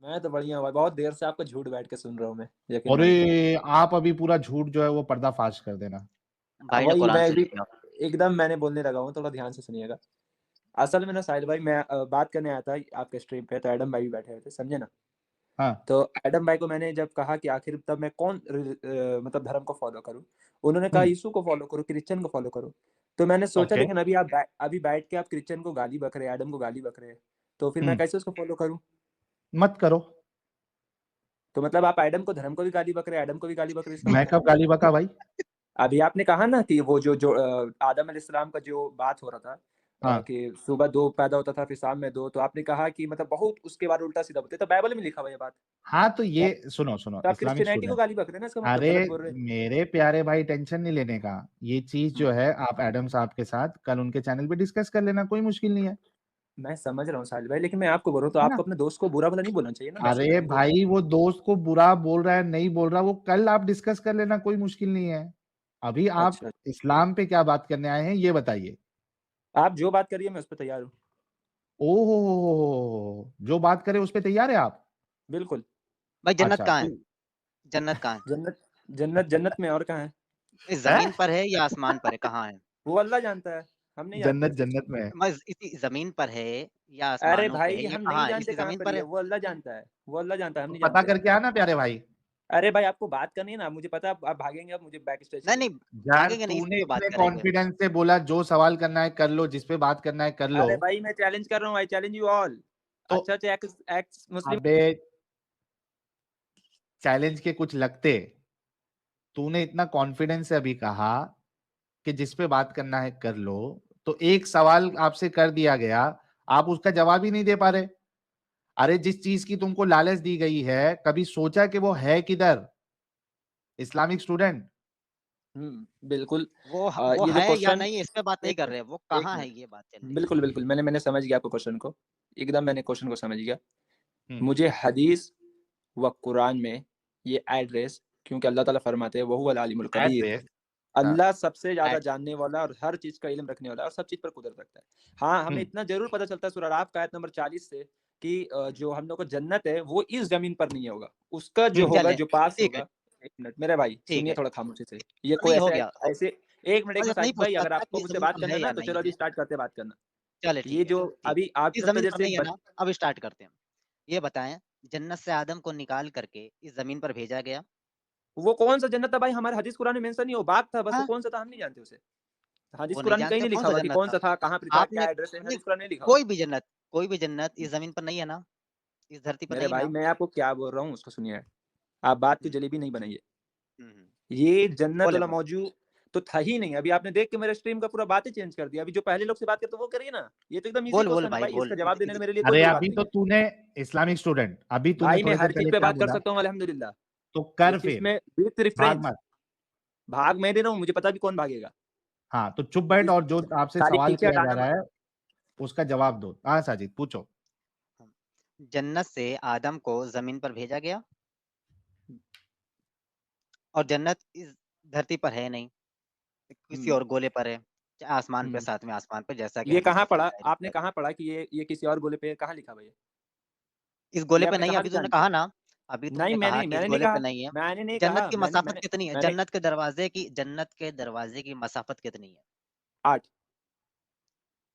मैं तो बढ़िया हूँ भाई, बहुत देर से आपका झूठ बैठ के सुन रहा हूँ मैं, यकीन अरे मानिए। आप अभी पूरा झूठ जो है वो पर्दाफाश कर देना। भाई ने वही कुरान मैं से भी लिया। एकदम मैंने बोलने लगा हूँ, थोड़ा ध्यान से सुनिएगा। असल में ना साहिल भाई, मैं बात करने आया था आपके स्ट्रीम पे, तो एडम भाई भी बैठे हुए थे, समझे ना। हाँ, तो एडम भाई को मैंने जब कहा कि आखिर तब मैं कौन मतलब धर्म को फॉलो करूँ, उन्होंने कहा हुँ, यीशु को फॉलो करो, क्रिश्चियन को फॉलो करो। तो मैंने सोचा ओके, लेकिन अभी बैठ के आप क्रिश्चियन को गाली बक रहे हैं, एडम को गाली बक रहे हैं, तो फिर मैं हुँ, कैसे उसको फॉलो करूँ? मत करो। तो मतलब आप एडम को, धर्म को भी गाली बक रहे हैं, एडम को भी गाली बक रहे हैं, इसका मैं मतलब? कब गाली बका भाई? अभी आपने कहा ना कि वो जो आदम अलैहिस्सलाम का जो बात हो रहा था, हाँ, कि सुबह 2 पैदा होता था, फिर शाम में 2, तो आपने कहा कि मतलब बहुत उसके बाद उल्टा-सीधा बोलते, तो बाइबल में लिखा हुआ है ये बात। हाँ, तो तो ये आप सुनो, तो आप इस्लामिक क्रिश्चियनिटी को स्टूडेंट। गाली बक रहे हैं ना, इसका मतलब अरे गलत बोल रहे हैं। मेरे प्यारे भाई टेंशन नहीं लेने का। ये चीज़ जो हुँ। है आप एडम साहब के साथ कल उनके चैनल पे डिस्कस कर लेना, कोई मुश्किल नहीं है। मैं समझ रहा हूँ साहिल भाई, लेकिन मैं आपको बोल रहा हूँ, तो है ना? आपको अपने दोस्त को बुरा-भला नहीं बोलना चाहिए ना मैसेज अरे करके, वो भाई वो दोस्त को बुरा बोल रहा है, नहीं बोल रहा, वो कल आप डिस्कस कर लेना, कोई मुश्किल नहीं है। अभी आप अच्छा, इस्लाम पे क्या बात करने आए हैं, ये बताइए? आप जो बात करिए मैं उस पे तैयार हूँ। ओह हो, हो! जो बात करें उस पे तैयार हैं आप? बिल्कुल। भाई जन्नत अच्छा, कहाँ है? तो जन्नत कहाँ है? जन्नत जन्नत में, और कहाँ है? इस हैं? ज़मीन पर है या आसमान पर है, कहाँ है? वो अल्लाह जानता है, हम नहीं जानते जन्नत इस चीज़ को। जन्नत में है। बस इसी ज़मीन पर है या अरे आसमानों पे है भाई, या हम नहीं कहाँ है? जानते इसी कहाँ ज़मीन पर पर ही है, है। वो अल्लाह जानता है, वो अल्लाह जानता है, हम तो नहीं पता जानते। करके आना प्यारे भाई। अरे भाई, आपको बात करनी है ना, मुझे पता है आप भागेंगे, अब मुझे बैक स्टेज नहीं, चाहिए। नहीं, यार भागेंगे नहीं, इसी तूने पे बात इतने करेंगे। कॉन्फिडेंस से बोला जो सवाल करना है कर लो, जिस पे बात करना है कर लो। अरे भाई, मैं चैलेंज कर रहा हूँ, आई चैलेंज यू ऑल। तो अच्छा एक्स एक्स मुस्लिम। अबे चैलेंज के कुछ लगते। तूने इतना कॉन्फिडेंस से अभी कहा कि जिस पे बात करना है कर लो, तो एक सवाल आपसे कर दिया गया, आप उसका जवाब ही नहीं दे पा रहे। अरे जिस चीज़ की तुमको लालच दी गई है, कभी सोचा कि वो है किधर? Islamic student. बिल्कुल। वो ये जो है या क्वेश्चन, नहीं इस पे बात नहीं एक कर मिनट, रहे हैं, वो एक कहाँ है मिनट। ये बात चल रही है। बिल्कुल, बिल्कुल, मैंने समझ गया आपके क्वेश्चन को। एकदम मैंने क्वेश्चन को समझ गया। हुँ, मुझे हदीस व कुरान में ये एड्रेस, क्योंकि अल्लाह ताला फरमाते हैं, वहुवल आलिमुल कबीर। एड्रेस हाँ, अल्लाह सबसे ज़्यादा एड जानने वाला और हर चीज़ का इल्म रखने वाला है और सब चीज़ पर कुदरत रखता है। हाँ, हमें हुँ, इतना ज़रूर पता चलता है सूरह अराफ का आयत नंबर 40 से कि हुँ, जो हम लोग को जन्नत है, वो इस ज़मीन पर नहीं होगा। उसका जो हुँ, होगा, चलें, जो पास ठीक है, होगा। 1 मिनट मेरे भाई, ठीक सुनिए है। थोड़ा खामोशी से। ये कोई नहीं हो ऐसे गया, ऐसे 1 मिनट बस इतना ही साजिद भाई, पूछना अगर था कि आपको इस मुझसे ज़मीन बात पर करना है है या ना, तो नहीं चलो है। अभी स्टार्ट करते हैं बात करना। चलें ये ठीक है, जो ठीक अभी आप है। इस जितना ज़मीन देर पर से नहीं है ना, अब स्टार्ट करते हैं। ये बताएँ, जन्नत से आदम को निकाल करके इस ज़मीन पर भेजा गया। वो कौन-सा जन्नत था भाई, हमारे हदीस कुरान में मेंशन नहीं, वो बाग था बस, वो हाँ, कौन-सा था हम नहीं जानते उसे। हदीस वो नहीं कुरान में कहीं जानते नहीं लिखा कौन-सा हुआ कि जन्नत था। कौन-सा था, कहाँ पे था, आपने क्या एड्रेस है, नहीं हदीस कुरान में नहीं लिखा हुआ। कोई भी जन्नत इस ज़मीन पर नहीं है ना? इस धरती पर मेरे नहीं भाई, ना? मैं आपको क्या बोल रहा हूँ उसको सुनिए। आप बात की हुँ, जलेबी नहीं बनाइए। हुँ, हुँ। ये जन्नत बोलें, वाला बोलें। मौजू तो था ही नहीं। अभी आपने देख के मेरे स्ट्रीम का पूरा बात ही चेंज कर दिया। अभी जो पहले लोग से बात करते वो करिए ना। ये तो एकदम ईज़ी बोल, बोल क्वेश्चन है भाई भाई, बोल। इसका जवाब देने में मेरे लिए कोई अरे बड़ी बात अभी नहीं तो है। तूने इस्लामिक स्टूडेंट, अभी तूने भाई, मैं थोड़ी हर देर चीज़ पहले पे क्या बात कर बोला? सकता हूँ अल्हम्दुलिल्लाह। तो कर इस चीज़ फिर, में विथ भाग रिफरेंस। मत। भाग मैं दे रहा हूँ, मुझे पता भी कौन भागेगा। हाँ, तो चुप बैठ इस और जो आपसे खाली सवाल पीछे किया जा हटाना रहा मत। है, उसका जवाब दो। हाँ, साजिद पूछो। हुँ। जन्नत से आदम को ज़मीन पर भेजा गया और जन्नत इस धरती पर है नहीं, किसी हुँ, और गोले पर है, चाहे आसमान पे, हुँ। सातवें आसमान पे, जैसा कि ये हदीस कहाँ में पढ़ा? चलता है आपने रिवायत। कहाँ पढ़ा कि ये किसी और गोले पे है? कहाँ लिखा हुआ है ये? इस गोले ये पे आपने नहीं है, कहाँ से अभी जान तुमने लिया? कहा ना, अभी नहीं, तुमने कहा कि इस मैंने नहीं गोले पे कहा। नहीं है। मैंने नहीं जन्नत कहा। की मैंने मसाफ़त मैंने कितनी है? मैंने जन्नत के दरवाज़े की मसाफ़त कितनी है? 8।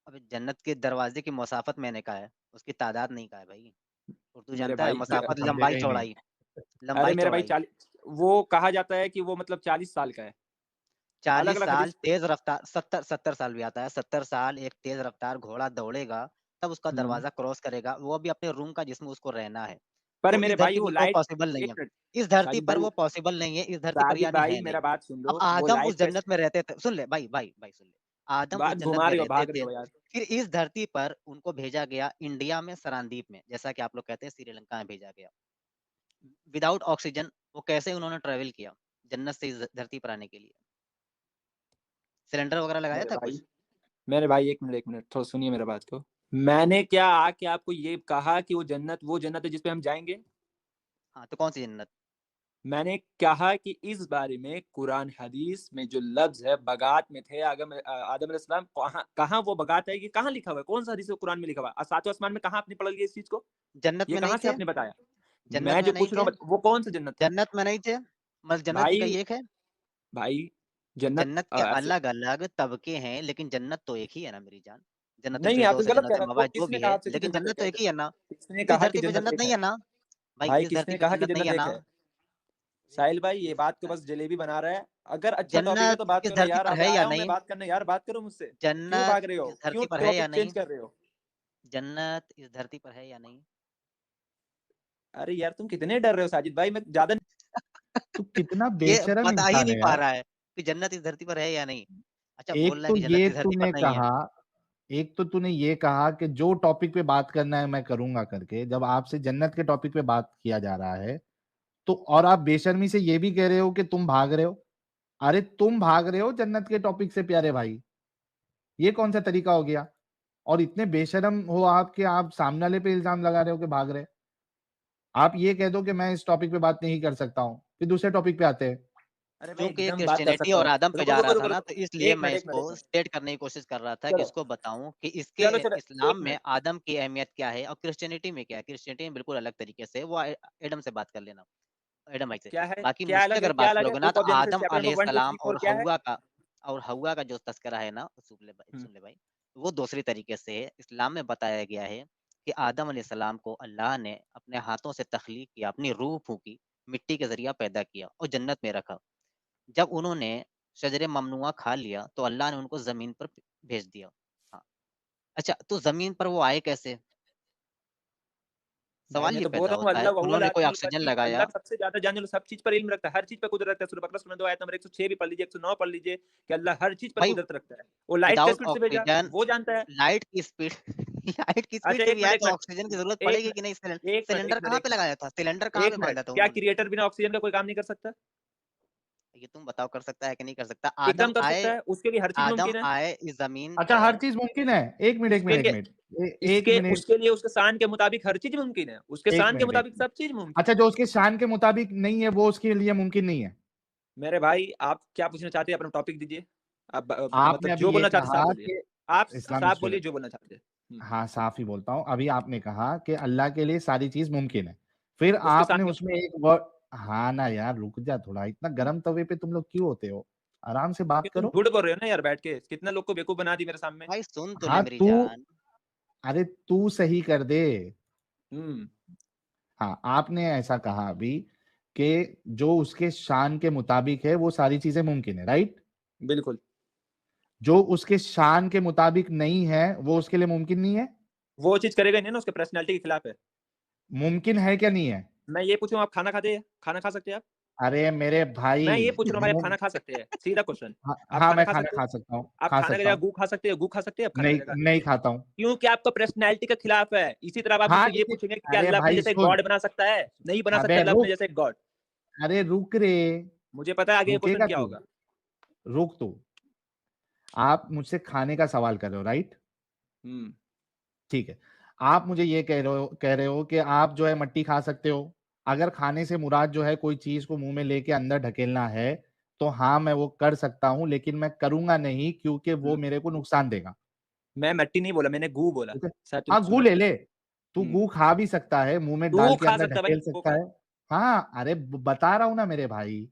अबे जन्नत के दरवाज़े की मसाफ़त मैंने कहा है, उसकी तादाद नहीं कहा है भाई। उर्दू मेरे जानता है? भाई ये मसाफ़त समझेगा ही नहीं। लंबाई-चौड़ाई, अरे मेरे भाई, लंबाई-चौड़ाई। 40, वो कहा जाता है कि वो मतलब 40 साल का है। 40 अलग-अलग साल हदीस। तेज़ रफ़्तार 70 साल भी आता है, 70 साल एक तेज़ रफ़्तार घोड़ा दौड़ेगा, तब उसका हुँ। दरवाज़ा क्रॉस करेगा, वो भी अपने रूम का जिसमें उसको रहना है। पर तो इस मेरे भाई धरती वो पर वो लाइट, पॉसिबल नहीं 1 है। मिनट, इस धरती साजिद पर भाई वो पॉसिबल नहीं है, इस धरती पर साजिद यानी भाई है नहीं। मेरा बात सुन अब लो, वो आदम उस लाइट पे जन्नत में रहते थे सुन ले भाई सुन ले। आदम उस बात जन्नत घुमा में रहे हो, रहते भाग रहे थे, हो यार। फिर इस धरती पर उनको भेजा गया इंडिया में सरांदीप में, जैसा कि आप लोग कहते हैं श्रीलंका में भेजा गया। विदाउट ऑक्सीजन वो कैसे उन्होंने ट्रैवल किया, जन्नत से इस धरती पर आने के लिए? सिलेंडर वगैरह लगाया मेरे था भाई कुछ? मेरे भाई 1 मिनट थोड़ा सुनिए मेरा बात को। मैंने क्या आके आपको ये कहा कि वो जन्नत है जिस पे हम जाएँगे? हाँ, तो कौन-सी जन्नत? मैंने कहा कि इस बारे में कुरान हदीस में जो लफ्ज़ है, बगात में थे आदम अलैहिस्सलाम, कहाँ कहाँ वो बगात है, ये कहाँ लिखा हुआ है? कौन-सा हदीस है कुरान में लिखा हुआ है? 7वें आसमान में कहाँ आपने पढ़ लिया इस चीज़ को? जन्नत ये में नहीं कहाँ से थे? आपने बताया? जन्नत मैं में जो नहीं पूछ रहा थे? हूँ वो कौन सा जन्नत था जन्नत में नहीं थे? मतलब जन्नत भी भाई? कई एक है? भाई जन्नत जन्नत के ऐसे अलग-अलग तबके हैं, लेकिन जन्नत तो एक ही है ना मेरी जान। जन्नतुल नहीं, आप तो फिरदौस है, गलत कह जन्नत रहे हैं। वो मअवा जो किसने भी कहा है, आपसे कि लेकिन जन्नत जन्नत एक तो है? एक ही है ना? किसने तो इस कहा कि धरती पे जन्नत जन्नत एक नहीं है? है ना? भाई भाई इस किसने धरती पे कहा कि जन्नत नहीं जन्नत है एक ना? है? साहिल भाई ये बात को बस जलेबी बना रहा है। अगर अच्छा टॉपिक है जन्नत तो बात इस करो धरती यार। पर अबे है या आया हूँ मैं नहीं? बात करने यार, बात करो मुझसे। क्यों जन्नत भाग रहे हो? इस धरती क्यों पर है या टॉपिक चेंज नहीं? कर रहे हो? जन्नत इस धरती पर है या नहीं? अरे यार तुम कितने डर रहे हो साजिद भाई? मैं ज्यादा तू कितना ये बेशरम बता ही इंसान नहीं है पा यार। रहा है कि जन्नत इस धरती पर है या नहीं। अच्छा बोल एक रहा है तो कि जन्नत ये इस धरती पर तूने नहीं है। कहा, एक तो तूने ये कहा कि जो टॉपिक पे बात करना है मैं करूंगा करके, जब आपसे जन्नत के टॉपिक पे बात किया जा रहा है तो, और आप बेशर्मी से ये भी कह रहे हो कि तुम भाग रहे हो। अरे तुम भाग रहे हो जन्नत के टॉपिक से प्यारे भाई, ये कौन सा तरीका हो गया? और इतने बेशर्म हो आप कि आप सामने वाले पे इल्जाम लगा रहे हो कि भाग रहे। आप ये कह दो कि मैं इस टॉपिक पे बात नहीं कर सकता हूँ, फिर दूसरे टॉपिक पे आते हैं। अरे भाई चूंकि ये एकदम बात कर क्रिश्चियनिटी सकता और हूँ। आदम पे रुको जा रुको रहा था रुको ना, रुको। तो इसलिए एक मैं मिनट एक मिनट इसको एक मिनट। स्टेट करने की कोशिश कर रहा था कि चलो इसको बताऊं कि इसके चलो चलो एक इस्लाम में मिनट। आदम की अहमियत क्या है और क्रिश्चियनिटी में क्या है। क्रिश्चियनिटी में बिल्कुल अलग तरीके से वो एडम से बात कर लेना, एडम भाई से। क्या है? बाकी क्या मुझसे अलग है? अगर क्या बात अलग है? करोगे ना बुक तो of genesis Adam chapter number 1 2 अलैहिस्सलाम 3 4 क्या है? और हव्वा का जो तस्करा है ना, हम्म, सुन ले भाई, वो दूसरी तरीके से है। इस्लाम में बताया गया है कि आदम अलैहिस्सलाम को अल्लाह ने अपने हाथों से तख्लीक किया, अपनी रूह फूकी, मिट्टी के जरिया पैदा किया और जन्नत में रखा। जब उन्होंने शजरे ममनुआ खा लिया तो अल्लाह ने उनको जमीन पर भेज दिया। हाँ, अच्छा तो जमीन पर वो आए कैसे? भाई सवाल मैं ये तो बोल पैदा रहा हूँ होता है। अल्लाह वहुवल उन्होंने कोई आलिमुल ऑक्सीजन हकीम। लगाया। अल्लाह सबसे ज्यादा जानने वाला, सब चीज पर इल्म रखता है, हर चीज पर कुदरत रखता है। सूरह बकरा सूरह 2 आयत नंबर 106 भी पढ़ लीजिए, 109 पढ़ लीजिए कि अल्लाह हर चीज पर भाई कुदरत रखता है। वो लाइट के विदाउट स्पीड से भेजा, ऑक्सीजन, वो जानता है। लाइट की स्पीड लाइट की स्पीड अच्छा से एक भी मिनट आए एक तो मिनट ऑक्सीजन की जरूरत एक पड़ेगी मिनट कि नहीं? एक मिनट सिलेंडर एक मिनट कहाँ एक पे मिनट लगाया था? सिलेंडर कहाँ एक पे मिनट बांधा था क्या उन्होंने? क्रिएटर बिना ऑक्सीजन का कोई काम नहीं कर सकता? ये तुम बताओ कर सकता है कि नहीं कर सकता? एकदम कर सकता है, उसके लिए हर चीज आदम मुमकिन है। आए इस जमीन अच्छा हर पर। चीज मुमकिन है? एक मिनट एक उसके मिनट एक लिए मिनट एक इसके मिनट उसके लिए उसके शान के मुताबिक हर चीज मुमकिन है। उसके एक शान के मिनट एक मुताबिक मिनट। सब चीज मुमकिन अच्छा है। जो उसके शान के मुताबिक नहीं है वो उसके लिए मुमकिन नहीं है। मेरे भाई आप क्या पूछना चाहते हैं? अपना टॉपिक दीजिए। आप आपने मतलब अभी जो ये बोलना चाहते हैं साफ कहा बोलिए। कि आप इस्लामिक साफ बोलिए स्टूडेंट, जो बोलना चाहते हैं। हाँ साफ ही बोलता हूँ। अभी आपने कहा कि अल्लाह के लिए सारी चीज मुमकिन है, फिर उसके आपने शान के उसमें एक वर्ड, हाँ ना यार रुक जा थोड़ा, इतना गर्म तवे पे तुम लोग क्यों होते हो? आराम से बात तुम करो। झूठ बोल रहे हो ना यार बैठ के। कितना लोग को बेवकूफ बना दी मेरे सामने। भाई सुन तो ले हाँ मेरी तू, जान। अरे तू सही कर दे। हम्म हाँ आपने ऐसा कहा अभी कि जो उसके शान के मुताबिक है वो सारी चीजें मुमकिन है, राइट? बिल्कुल। जो उसके शान के मुताबिक नहीं है वो उसके लिए मुमकिन नहीं है। वो चीज करेगा नहीं ना, उसके पर्सनैलिटी के खिलाफ है। मुमकिन है क्या नहीं है? मैं ये पूछूं आप खाना खाते हैं? खाना खा सकते हैं आप? अरे मेरे भाई मैं ये पूछ रहा हूँ भाई, आप मुम, खाना खा सकते हैं? सीधा क्वेश्चन। हाँ, आप हाँ खाना मैं खा खाना सकते हैं? खा सकता हूँ, आप खा खाने की सकता जगह हूँ। गू खा सकते हैं? गू खा सकते हैं आप खाने की नहीं जगह? नहीं खाता हूँ। क्योंकि आपका पर्सनैलिटी के खिलाफ है। इसी तरह आप हाँ मुझसे ये लेकिन, पूछेंगे कि क्या अरे अल्लाह अपने भाई जैसे सुन, गॉड बना सकता है? नहीं बना सकता अबे अल्लाह अपने रुक, जैसे एक गॉड। अरे रुक रे, मुझे पता है आगे क्वेश्चन रुकेगा क्या तू? होगा। रुक तू। आप मुझसे खाने का सवाल कर रहे हो, राइट? हम्म ठीक है। आप मुझे ये कह रहे हो कि आप जो है मट्टी खा सकते हो। अगर खाने से मुराद जो है कोई चीज को मुंह में लेके अंदर ढकेलना है तो हाँ मैं वो कर सकता हूं, लेकिन मैं करूंगा नहीं क्योंकि वो हम्म। मेरे को नुकसान देगा। मैं मट्टी नहीं बोला, मैंने गू बोला। ठीक है। शायद तुमने हाँ गू सुना ले नहीं। ले, तू हम्म गू खा भी सकता है, मुंह में तू डाल के खा अंदर सकता है भाई, ढकेल वो सकता खा। है। हाँ अरे बता रहा हूं ना मेरे भाई, हम्म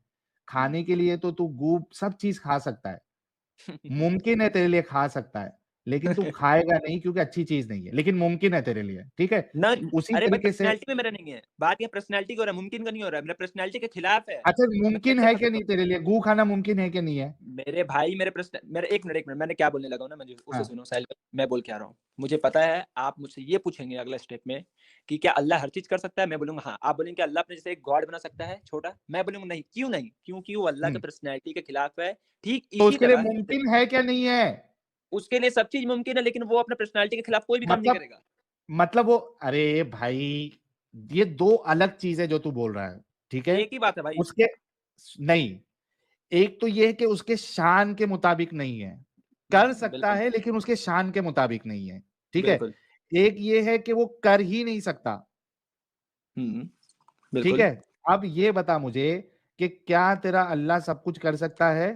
खाने के लिए तो तू गू सब चीज खा सकता है, मुमकिन है तेरे लिए खा सकता है, लेकिन तू खाएगा नहीं क्योंकि अच्छी चीज नहीं है, लेकिन मुमकिन है तेरे लिए, ठीक है? ना। उसी अरे भाई तरीके से, पर्सनैलिटी में मेरा नहीं है बात, ये पर्सनैलिटी का हो रहा है, मुमकिन का नहीं हो रहा है। मेरा पर्सनैलिटी के खिलाफ है। अच्छा मैं मुमकिन कैसे है खा कि सकता नहीं हूँ? तेरे लिए गू खाना, मुमकिन है कि नहीं है? मेरे भाई मेरे एक मिनट मैंने क्या बोलने लगा हूँ ना, मुझे उसे हाँ सुनो साहिल भाई, मैं बोल के आ रहा हूँ। मुझे पता है आप मुझसे ये पूछेंगे अगला स्टेप में कि क्या अल्लाह हर चीज कर सकता है? मैं बोलूंगा हाँ। आप बोलेंगे अल्लाह अपने जैसे एक गॉड बना सकता है छोटा? मैं बोलूंगा नहीं। क्यों नहीं? क्योंकि वो अल्लाह के हम्म, पर्सनैलिटी के खिलाफ है। ठीक तो इसी उसके लिए तरह मुमकिन है क्या नहीं है? उसके लिए सब चीज मुमकिन है, लेकिन वो अपने पर्सनैलिटी के खिलाफ कोई भी काम नहीं मतलब, करेगा। वो, अरे भाई ये दो अलग चीजें जो तू बोल रहा है, ठीक है? एक ही बात है भाई। उसके, नहीं, एक तो ये है कि उसके शान के मुताबिक नहीं है, कर सकता बिल्कुल है लेकिन उसके शान के मुताबिक नहीं है, ठीक है? बिल्कुल। एक ये है कि वो कर ही नहीं सकता, हम्म ठीक बिल्कुल। है? अब ये बता मुझे कि क्या तेरा अल्लाह सब कुछ कर सकता है?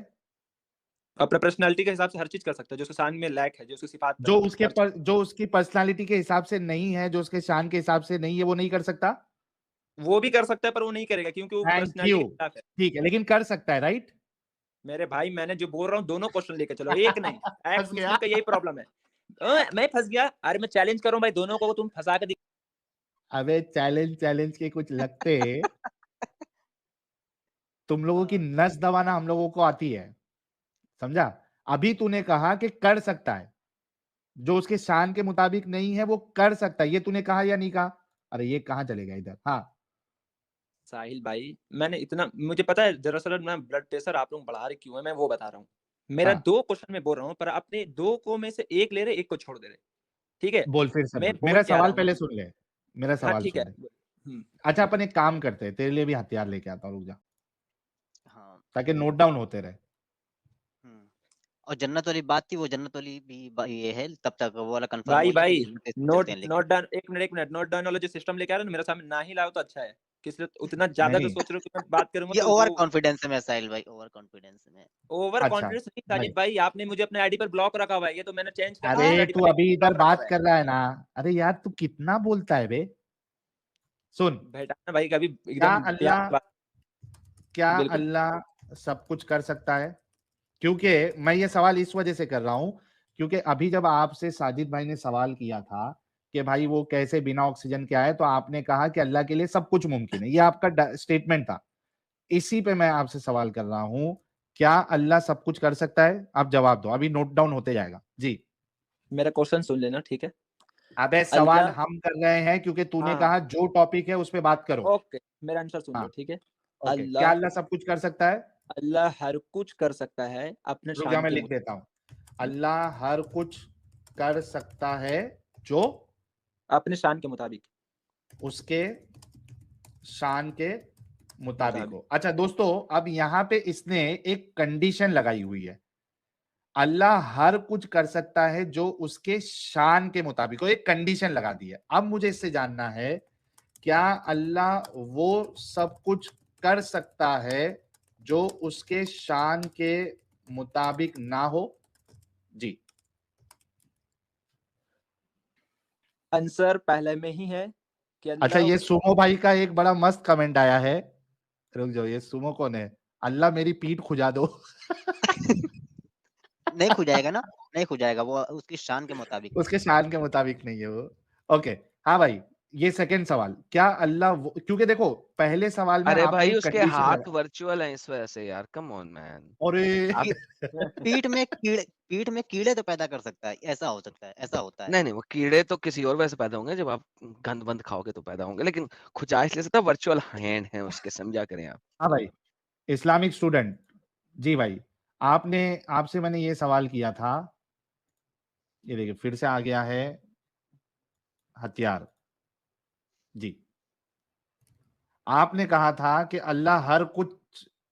अपने पर्सनैलिटी के हिसाब से हर चीज कर सकता है, जो उसके शान में लैक है, जो उसकी सिफात पर जो है, उसके हर चीज। जो उसकी पर्सनालिटी के हिसाब से नहीं है, जो उसके शान के हिसाब से नहीं है, वो नहीं कर सकता? वो भी कर सकता है पर वो नहीं करेगा क्योंकि वो थैंक पर्सनैलिटी यू, के खिलाफ है। ठीक है, लेकिन कर सकता है, राइट? मेरे भाई मैंने जो बोल रहा हूँ दोनों क्वेश्चन लेके चलो, एक नहीं। फंस एक्स गया। मुस्लिम का यही प्रॉब्लम है। मैं फंस गया। अरे मैं चैलेंज कर रहा हूँ भाई, दोनों को तुम फंसा के अबे चैलेंज के कुछ लगते तुम लोगों की हाँ, नस दबाना हम लोगों को आती है, समझा? अभी तूने कहा कि कर सकता है, जो उसके शान के मुताबिक नहीं है वो कर सकता है, ये तूने कहा या नहीं कहा? अरे ये कहाँ चलेगा इधर? हाँ, साहिल भाई मैंने इतना, मुझे पता है दरअसल मैं ब्लड प्रेशर आप लोग बढ़ा रहे क्यों है, मैं वो बता रहा हूँ। मेरा हाँ, 2 क्वेश्चन मैं बोल रहा हूँ पर अपने 2 को में से 1 ले रहे, 1 को छोड़ दे रहे। ठीक है? बोल, फिर से मैं बोल, बोल मेरा क्या सवाल रहा हूँ पहले कि सुन ले, मेरा हाँ, सवाल ठीक है। सुन ले। हुँ, अच्छा, अपन एक काम करते हैं, तेरे लिए भी हथियार लेके आता हूँ, रुक जा, हाँ। ताकि नोट डाउन होते रहे। हुँ। और जन्नत वाली बात थी, वो जन्नत वाली भी ये है, तब तक वो वाला कंफर्म हो भाई जाए तो भाई जन्नत टेस्ट पे नोट चलते हैं लेके। Note down, 1 minute note down वाला जो सिस्टम लेके आ रहे हो ना मेरे सामने ना ही लाओ तो अच्छा है। किस लिए उतना ज़्यादा जो नहीं, सोच रहे हो कि मैं बात करूँगा ये तो ओवर वो कॉन्फिडेंस में है साहिल भाई, ओवर कॉन्फिडेंस में। ओवर अच्छा कॉन्फिडेंस नहीं भाई, साजिद भाई, आपने मुझे अपने आईडी पर ब्लॉक रखा हुआ है, ये तो मैंने चेंज करना अरे दूसरे हाँ, आईडी तू पर अभी लेकिन इधर ब्लॉक रखा बात हुआ है। कर रहा है ना? अरे यार तू कितना बोलता है बे? सुन, बेटा ना भाई कभी क्या एकदम प्यार अल्लाह से बात। क्या बिल्कुल। अल्लाह सब कुछ कर सकता है? क्योंकि मैं ये सवाल इस वजह से कर रहा हूं, क्योंकि अभी जब आपसे साजिद भाई ने सवाल किया था कि भाई वो कैसे बिना ऑक्सीजन के आए, तो आपने कहा कि अल्लाह के लिए सब कुछ मुमकिन है, ये आपका स्टेटमेंट था। इसी पे मैं आपसे सवाल कर रहा हूं, क्या अल्लाह सब कुछ कर सकता है? आप जवाब दो, अभी नोट डाउन होते जाएगा जी। मेरा क्वेश्चन सुन लेना, ठीक है? अबे सवाल अल्लाह हम कर रहे हैं, क्योंकि तूने हाँ, हाँ, कहा जो टॉपिक है उस पे बात करो। ओके, मेरा आंसर सुन लो, हाँ, ठीक है? ओके, क्या अल्लाह अल्लाह सब कुछ कर सकता है? अल्लाह हर कुछ कर सकता है अपने रुक जा, शान मैं के लिख देता हूं। अल्लाह हर कुछ कर सकता है जो अपने शान के मुताबिक उसके शान के मुताबिक मुताबिक। हो। अच्छा दोस्तों, अब यहां पे इसने एक कंडीशन लगाई हुई है, अल्लाह हर कुछ कर सकता है जो उसके शान के मुताबिक हो, एक कंडीशन लगा दी है। अब मुझे इससे जानना है, क्या अल्लाह वो सब कुछ कर सकता है जो उसके शान के मुताबिक ना हो? जी। आंसर पहले में ही है कि अच्छा, अल्लाह ये सुमो भाई का एक बड़ा मस्त कमेंट आया है, रुक जाओ, ये सुमो कौन है? अल्लाह मेरी पीठ खुजा दो। नहीं खुजाएगा ना, नहीं खुजाएगा, वो उसकी शान के मुताबिक है। उसके शान के मुताबिक नहीं है वो। ओके, हाँ भाई, ये सेकंड सवाल, क्या अल्लाह क्योंकि देखो पहले सवाल में अरे आपने भाई एक उसके कंडीशन हाथ लगा। वर्चुअल हैं इस वजह से यार, कम ऑन मैन। अरे आप पीठ में कीड़े तो पैदा कर सकता है, ऐसा हो सकता है, ऐसा होता है। नहीं नहीं, वो कीड़े तो किसी और वजह से पैदा होंगे, जब आप गंद बंद खाओगे तो पैदा होंगे, लेकिन खुजा इसलिए सकता वर्चुअल हैंड है उसके, समझा करें आप। हाँ भाई, इस्लामिक स्टूडेंट जी भाई, आपने आपसे मैंने ये सवाल किया था, ये देखिए फिर से आ गया है हथियार जी। आपने कहा था कि अल्लाह हर कुछ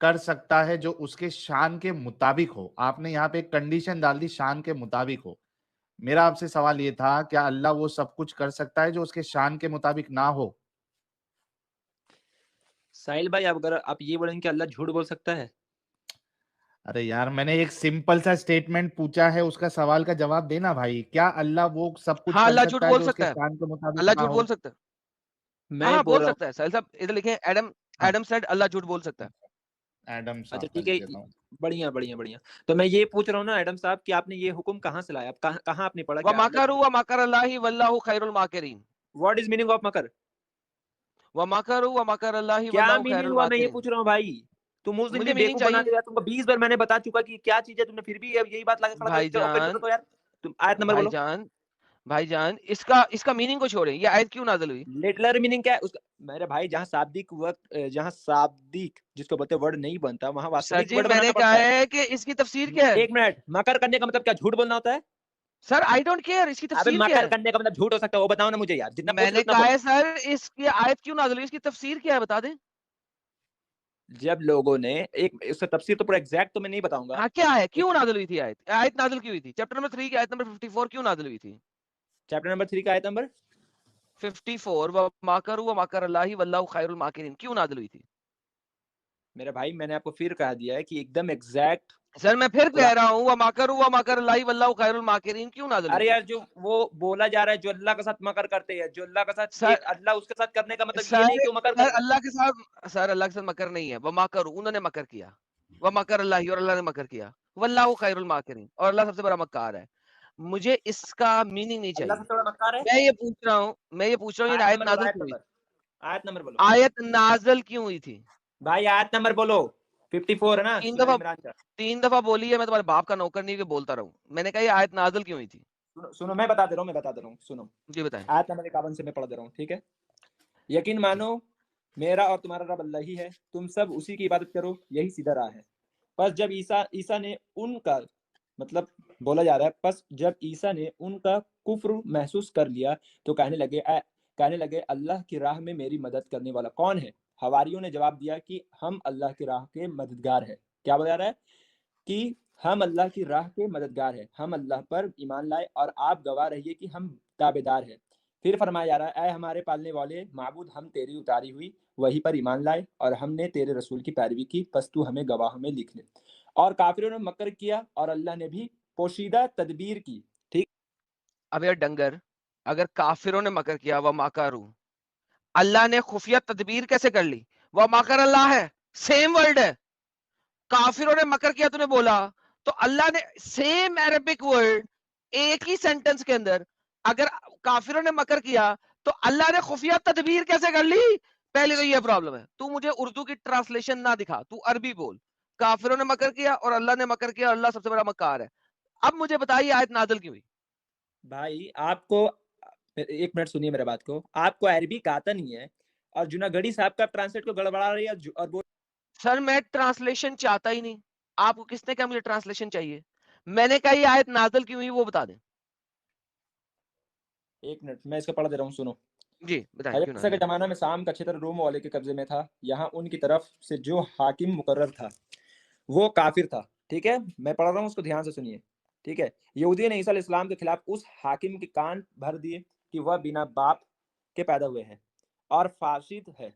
कर सकता है जो उसके शान के मुताबिक हो, आपने यहाँ पे एक कंडीशन डाल दी, शान के मुताबिक हो। मेरा आपसे सवाल ये था, क्या अल्लाह वो सब कुछ कर सकता है जो उसके शान के मुताबिक ना हो? साहिल भाई, अब अगर आप ये बोलेंगे कि अल्लाह झूठ बोल सकता है, अरे यार, मैंने एक सिंपल सा स्टेटमेंट पूछा है, उसका सवाल का जवाब देना भाई। क्या अल्लाह वो सब कुछ हाँ कर अल्लाह झूठ सकता है बोल जो उसके सकता है, शान के मुताबिक अल्लाह ना झूठ हो? बोल सकता है। हाँ मैं हाँ बोल बोल रहा हूँ। सकता है साहिल साहब, इधर लिखे एडम, हाँ, एडम सेड अल्लाह झूठ बोल सकता है। एडम अच्छा साहब, मैं ठीक लिख है, देता हूँ। बढ़िया बढ़िया बढ़िया। तो मैं ये पूछ रहा हूँ ना एडम साहब कि आपने ये हुक्म कहाँ से लाया, कहाँ कहाँ आपने पढ़ा व क्या अल्लाह मकरू झूठ? व मकर अल्लाहि वल्लाहु खैरुल माकिरीन। व्हाट इज मीनिंग ऑफ मकर? व मकरू व मकर अल्लाहि क्या वल्लाहु मीनिंग खैरुल हुआ, मैं ये माकिरीन। पूछ रहा हूँ भाई। तुम मुस्लिम भी मुझे मीनिंग बेवकूफ बना चाहिए दिया, तुमको 20 बार मैंने बता चुका कि क्या चीज है, तुमने फिर भी अब यही बात लगा खड़ा कर दी। चलो ओके भाईजान, दो यार, तुम आयत नंबर बोलो। भाईजान, भाईजान, इसका इसका मीनिंग को छोड़ें, ये आयत क्यों नाज़िल हुई? लिटरल मीनिंग क्या है उसका? मेरे भाई जहाँ शाब्दिक वक्त, जहाँ शाब्दिक जिसको बोलते हैं वर्ड नहीं बनता, वहाँ सर वास्तविक जी वर्ड मैंने बनाना कहा पड़ता है। है कि इसकी तफसीर क्या है? एक मिनट, मकर करने का मतलब क्या झूठ बोलना होता है? सर आई डोंट केयर, इसकी अबे तफसीर क्या मकर है? करने का मतलब झूठ हो सकता है, वो बताओ ना मुझे यार, जितना पूछ रहे हो मैंने उतना कहा बोलो। है सर, इसकी आयत क्यों नाज़िल हुई, इसकी तफसीर क्या है बता दें। जब लोगों ने एक उसका तफसीर तो पूरा एग्जैक्ट तो मैं नहीं बताऊंगा। हाँ क्या है, एक क्यों नाज़िल हुई थी आयत, आयत नाज़िल क्यों हुई थी? चैप्टर नंबर 3 की आयत नंबर 54 क्यों नाज़िल हुई थी? चैप्टर नंबर 3 का आयत नंबर 54 व माकरू व माकर अल्लाहि वल्लाहु खैरुल माकिरीन क्यों नाज़िल हुई थी? मेरे भाई मैंने आपको फिर कह दिया है कि एकदम एग्जैक्ट सर मैं फिर कह रहा हूँ व मकर अल्लाह वल्लाहु खैरुल माकिरीन क्यों नाज़िल अरे हुई थी? यार, जो वो बोला जा रहा है, जो अल्लाह के साथ मकर करते हैं, जो अल्लाह के साथ सर अल्लाह उसके साथ करने का मतलब ये सर नहीं कि वो मकर सर कर रहे हैं। अल्लाह के साथ मकर नहीं है, व मकर उन्होंने मकर किया, व मकर अल्लाह और अल्लाह ने मकर किया, वल्लाहु खैरुल माकिरीन और अल्लाह सबसे बड़ा मक्कार है। मुझे इसका मीनिंग नहीं अल्लाह चाहिए। सबसे बड़ा मक्कार है। मैं ये पूछ रहा हूँ ये आयत आयत नंबर बोलो, नाज़िल आयत क्यों हुई? नंबर, आयत नंबर बोलो आयत नाज़िल क्यों हुई थी? भाई, आयत नंबर बोलो। 54 है ना 3 सूरह दफा इमरान का। 3 दफा बोली है, मैं तुम्हारे बाप का नौकर नहीं कि बोलता रहूं। मैंने कहा ये आयत नाज़िल क्यों हुई थी? सुनो सुनो, मैं बता दे रहा हूँ, सुनो। जी बताएं। आयत नंबर 51 से मैं पढ़ दे रहा हूँ, ठीक है। यकीन मानो मेरा और तुम्हारा रब अल्लाह ही है, तुम सब उसी की इबादत करो, यही सीधा राह है। बस जब ईसा ने उनका मतलब बोला जा रहा है, बस जब ईसा ने उनका कुफ्र महसूस कर लिया तो कहने लगे अल्लाह की राह में मेरी मदद करने वाला कौन है? हवारियों ने जवाब दिया कि हम अल्लाह की राह के मददगार हैं। क्या बोला जा रहा है? कि हम अल्लाह की राह के मददगार हैं, हम अल्लाह पर ईमान लाए और आप गवाह रहिए कि हम ताबेदार हैं। फिर फरमाया जा रहा है, ऐ हमारे पालने वाले माबूद, हम तेरी उतारी हुई वही पर ईमान लाए और हमने तेरे रसूल की पैरवी की, बस तू हमें गवाहों में लिख ले। और काफिरों ने मकर किया और अल्लाह ने भी पोशीदा तदबीर की। ठीक। अब यार डंगर, अगर काफिरों ने मकर किया व माकरू, अल्लाह ने खुफिया तदबीर कैसे कर ली? व माकर अल्लाह है, सेम वर्ड है। काफिरों ने मकर किया तूने बोला, तो अल्लाह ने सेम अरबिक वर्ड एक ही सेंटेंस के अंदर, अगर काफिरों ने मकर किया तो अल्लाह ने खुफिया तदबीर कैसे कर ली? पहले तो ये प्रॉब्लम है। तू मुझे उर्दू की ट्रांसलेशन ना दिखा, तू अरबी बोल। काफिरों ने मकर किया और अल्लाह ने मकर किया, अल्लाह सबसे बड़ा मक्कार है। अब मुझे बताइए आयत नाज़िल क्यों हुई? भाई आपको, एक मिनट सुनिए मेरे बात को। आपको अरबी आता नहीं है और जुनागढ़ी साहब का ट्रांसलेट को गड़बड़ा रही है और बोल। सर मैं ट्रांसलेशन चाहता ही नहीं। आपको किसने कहा मुझे ट्रांसलेशन चाहिए? मैंने कहा ये आयत नाज़िल क्यों हुई वो बता दें। एक मिनट, मैं इसको पढ़ दे रहा हूँ, सुनो। जी बताएं क्यों हयसा के नाज़िल। जमाना में शाम का क्षेत्र रोम वाले के कब्जे में था। यहाँ उनकी तरफ से जो हाकिम मुकर्रर था वो काफिर था। ठीक है, मैं पढ़ रहा हूँ, उसको ध्यान से सुनिए। ठीक है। यहूदी ने ईसा अलैहिस्सलाम के खिलाफ उस हाकिम के कान भर दिए कि वह बिना बाप के पैदा हुए हैं और फासिद है।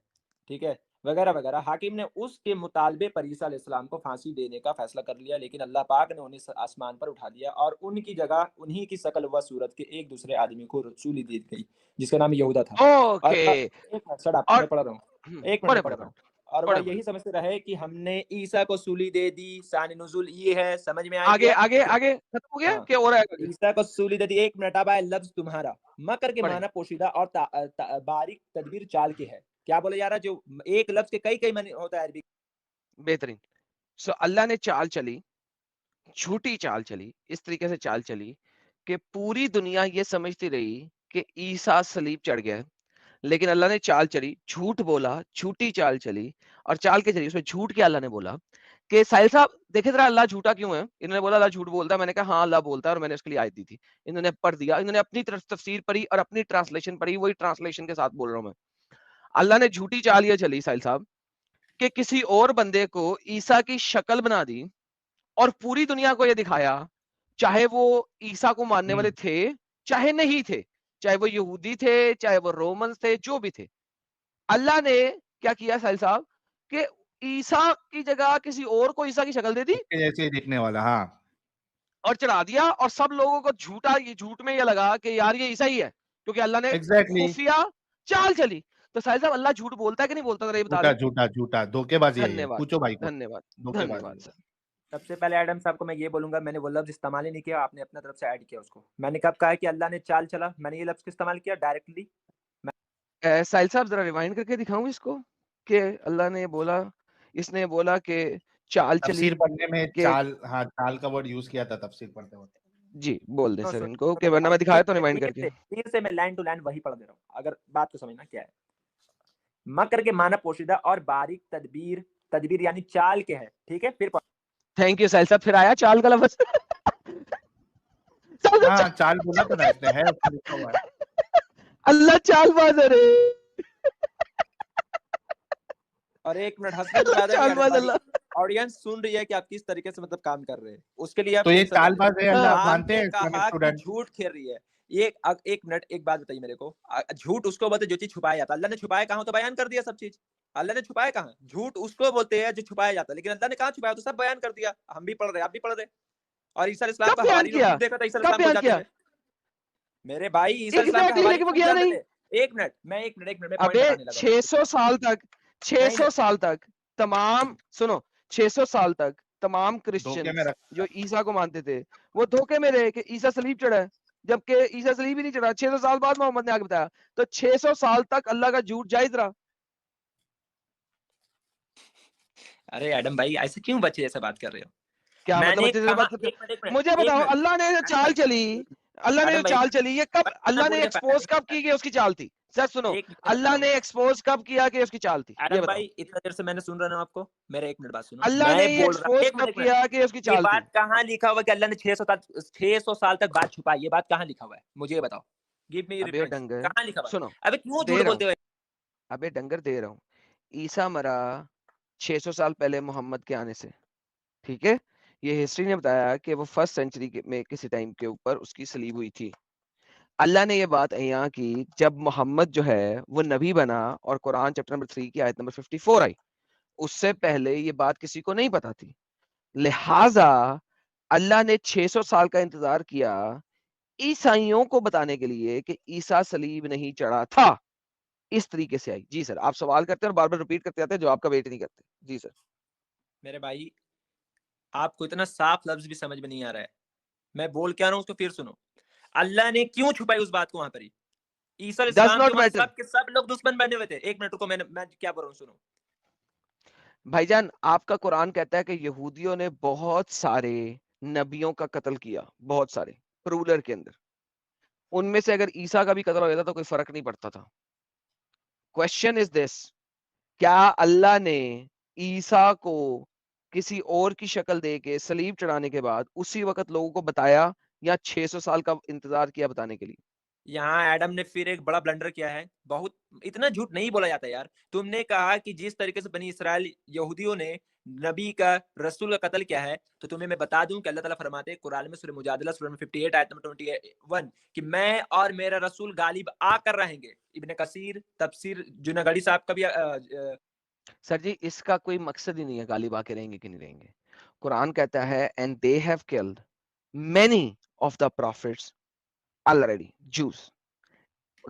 ठीक है, वगैरह वगैरह। हाकिम ने उसके मुतालबे पर ईसा अलैहिस्सलाम को फांसी देने का फैसला कर लिया, लेकिन अल्लाह पाक ने उन्हें आसमान पर उठा दिया और उनकी जगह उन्हीं की शक्ल व सूरत के एक दूसरे आदमी को रसूली दी गई, जिसका नाम यहूदा था। और ओके। एक मिनट, शट अप, और मैं पढ़ रहा हूँ। एक मिनट, पढ़े मैं पढ़े पढ़ रहा पढ़े हूँ। और वह पढ़े पढ़े यही समझते रहे कि हमने ईसा को सूली दे दी। शान नुज़ुल ये है, समझ में आ आगे गया? आगे आगे खत्म हो गया हाँ, क्या हो रहा है आगे? ईसा को सूली दे दी। एक मिनट, अब आए लफ्ज तुम्हारा। मकर के पढ़े। माना पोशीदा और बारीक तदबीर चाल के है। क्या बोले जा रहा है? जो एक लफ्ज के कई कई माने होता है अरबी। बेहतरीन। सो अल्लाह ने चाल चली, झूठी चाल चली, इस तरीके से चाल चली कि पूरी दुनिया ये समझती रही कि ईसा सलीब चढ़ गया है। लेकिन अल्लाह ने चाल चली, झूठ बोला, झूठी चाल चली। और चाल के चली, उसमें झूठ क्या अल्लाह ने बोला कि साहिल साहब देखे जरा अल्लाह झूठा क्यों है? इन्होंने बोला अल्लाह झूठ बोलता है। मैंने कहा हाँ अल्लाह बोलता है और मैंने उसके लिए आयत दी थी। इन्होंने पढ़ दिया, इन्होंने अपनी तरफ तफसीर पढ़ी और अपनी ट्रांसलेशन पढ़ी, वही ट्रांसलेशन के साथ बोल रहा हूं मैं। अल्लाह ने झूठी चाल ये चली साहिल साहब कि किसी और बंदे को ईसा की शक्ल बना दी और पूरी दुनिया को ये दिखाया, चाहे वो ईसा को मानने वाले थे चाहे नहीं थे, चाहे वो यहूदी थे चाहे वो रोमन्स थे, जो भी थे। अल्लाह ने क्या किया साहिल साहब कि ईसा की जगह किसी और को ईसा की शक्ल दे दी उसके जैसे ही दिखने वाला, हाँ। और चढ़ा दिया, और सब लोगों को झूठ में ये लगा कि यार ये ईसा ही है, क्योंकि अल्लाह ने एग्जैक्टली। खुफिया चाल चली। तो साहिल साहब अल्लाह झूठ बोलता है कि नहीं बोलता, जरा ये बता झूठा दें। झूठा झूठा धोखेबाजी है, ये धन्यवाद पूछो भाई को। धन्यवाद धोखेबाजी धन्यवाद है। सर। सबसे पहले एडम साहब को मैं ये बोलूंगा, मैंने वो लफ्ज इस्तेमाल ही नहीं किया, आपने अपने तरफ से ऐड किया उसको। मैंने कब कहा कि अल्लाह ने चाल चला? मैंने ये लफ्ज इस्तेमाल किया डायरेक्टली। साहिल साहब जरा रिवाइंड करके दिखाऊं इसको कि अल्लाह ने बोला, इसने बोला कि चाल चली तफसीर पढ़ने में कि चाल, हाँ, चाल का वर्ड यूज किया था तफसीर पढ़ते वक्त। जी बोल दें सुनो सर सुनो इनको कि सुनो वरना भाई, मैं दिखाया तो रिवाइंड करके। फिर से मैं लाइन टू लाइन वही पढ़ दे रहा हूँ, अगर बात को समझना क्या है। मकर के माना पोशीदा और बारीक तदबीर, तदबीर यानी चाल के है। ठीक है, फिर थैंक यू साहिल साहब, फिर आया चाल का लफ्ज। हाँ, चाल बोला था ना इसने, है उसमें लिखा हुआ है। अल्लाह चालबाज है रे। और एक मिनट, हंसने की ज्यादा नहीं आने चालबाज वाली। अल्लाह। ऑडियंस सुन रही है कि आप किस तरीके से मतलब काम कर रहे हैं, उसके लिए आप तो ये टेंशन मत लीजिए। चालबाज है, अल्लाह आप मानते आपने हैं इस्लामिक कहा कि स्टूडेंट? झूठ खेल रही है। ये एक मिनट, एक बात बताइए मेरे को। झूठ उसको बोलते जो चीज छुपाया जाता है। अल्लाह ने छुपाया कहाँ तो बयान कर दिया सब चीज। अल्लाह ने छुपाया कहाँ? झूठ उसको बोलते हैं जो छुपाया जाता है, लेकिन अल्लाह ने कहाँ छुपाया? तो सब बयान कर दिया, हम भी पढ़ रहे, आप भी पढ़ रहे। और ईसा अलैहिस्सलाम कब का बयान हवारी लोग किया? खूब देखा था, ईसा कब अलैहिस्सलाम को बयान जाते किया? हुए। मेरे भाई ईसा अलैहिस्सलाम का एग्जैक्टली, हवारी लेकिन वो खूब किया जानते नहीं। थे। एक मिनट मैं पॉइंट अबे बताने लगा हूँ। 600 साल तक, नहीं 600 साल तक तमाम, सुनो, 600 साल तक तमाम धोखे में क्रिश्चियंस रख जो ईसा को मानते थे वो धोखे में रहे कि ईसा सलीब चढ़ा है, जबकि ईसा सलीब ही नहीं चढ़ा। 600 साल बाद मोहम्मद ने आगे बताया, तो 600 साल तक अल्लाह का झूठ जायज रहा। अरे एडम भाई ऐसे क्यों बच्चे जैसे बात कर रहे हो? क्या मतलब मैंने बच्चे जैसे कहा बात करते? एक मिनट मुझे एक बताओ, मिनट अल्लाह ने जो एडम चाल भाई चली, अल्लाह ने जो एडम भाई चाल चली, ये कब बस अल्लाह ने बोलने पहले एक्सपोज कब की कि उसकी चाल थी? सर सुनो, एक मिनट अल्लाह सुनो। ने एक्सपोज कब किया कि उसकी चाल थी? ये एडम बताओ। भाई इतना देर से मैंने सुन रहा हूँ आपको, मेरा एक मिनट बात सुनो। अल्लाह ने मैं ये बोल रहा एक्सपोज एक कब मिनट किया कि उसकी ये चाल थी? बात कहाँ लिखा हुआ है कि अल्लाह ने 600 साल तक बात छुपाई? ये बात कहाँ लिखा हुआ है? मुझे ये बताओ, गिव मी अबे रेफरेंस, डंगर, कहाँ लिखा हुआ है? सुनो, अबे क्यों दे झूठ रहा हूँ, बोलते हो? अबे डंगर दे रहा हूँ। ईसा मरा 600 साल पहले मोहम्मद के आने से, ठीक है? ये हिस्ट्री ने बताया कि वो फर्स्ट सेंचुरी में किसी टाइम के ऊपर उसकी सलीब हुई थी। अल्लाह ने ये बात यहाँ की जब मोहम्मद जो है वो नबी बना और कुरान चैप्टर नंबर 3 की आयत नंबर 54 आई। उससे पहले ये बात किसी को नहीं पता थी, लिहाजा अल्लाह ने 600 साल का इंतजार किया ईसाइयों को बताने के लिए कि ईसा सलीब नहीं चढ़ा था। इस तरीके से आई। जी सर, आप सवाल करते हैं और बार बार रिपीट करते जाते हैं, जवाब का वेट नहीं करते। जी सर। मेरे भाई आपको इतना साफ लफ्ज भी समझ में नहीं आ रहा है, मैं बोल क्या रहा हूँ उसको फिर सुनो। अल्लाह ने क्यों छुपाई उस बात को वहां पर? ईसा डज इस्लाम के नॉट वहां मैटर। सब के सब लोग दुश्मन बने हुए थे। एक मिनट रुको, मैं क्या बोल रहा हूँ सुनो। भाईजान, आपका कुरान कहता है कि यहूदियों ने बहुत सारे नबियों का कत्ल किया, बहुत सारे रूलर के अंदर। उनमें से अगर ईसा का भी कत्ल हो जाता तो कोई फर्क नहीं पड़ता था। क्वेश्चन इज दिस, क्या अल्लाह ने ईसा को किसी और की शक्ल दे के सलीब चढ़ाने के बाद उसी वक्त लोगों को बताया, या 600 साल का इंतजार किया बताने के लिए? यहाँ एडम ने फिर एक बड़ा ब्लंडर किया है। बहुत इतना झूठ नहीं बोला जाता यार। तुमने कहा कि जिस तरीके से बनी इसराइल यहूदियों ने नबी का रसूल का कत्ल किया है, तो तुम्हें मैं बता दूं कि अल्लाह ताला फरमाते हैं कुरान में सूरह मुजादिला सूरह नंबर 58 आयत नंबर 21 कि मैं और मेरा रसूल गालिब आकर रहेंगे। इब्ने कसीर तफसीर जुनागढ़ी साहब का भी सर जी, इसका कोई मकसद ही नहीं है गालिब आके रहेंगे कि नहीं रहेंगे। कुरान कहता है and they have killed many of the profits already, juice.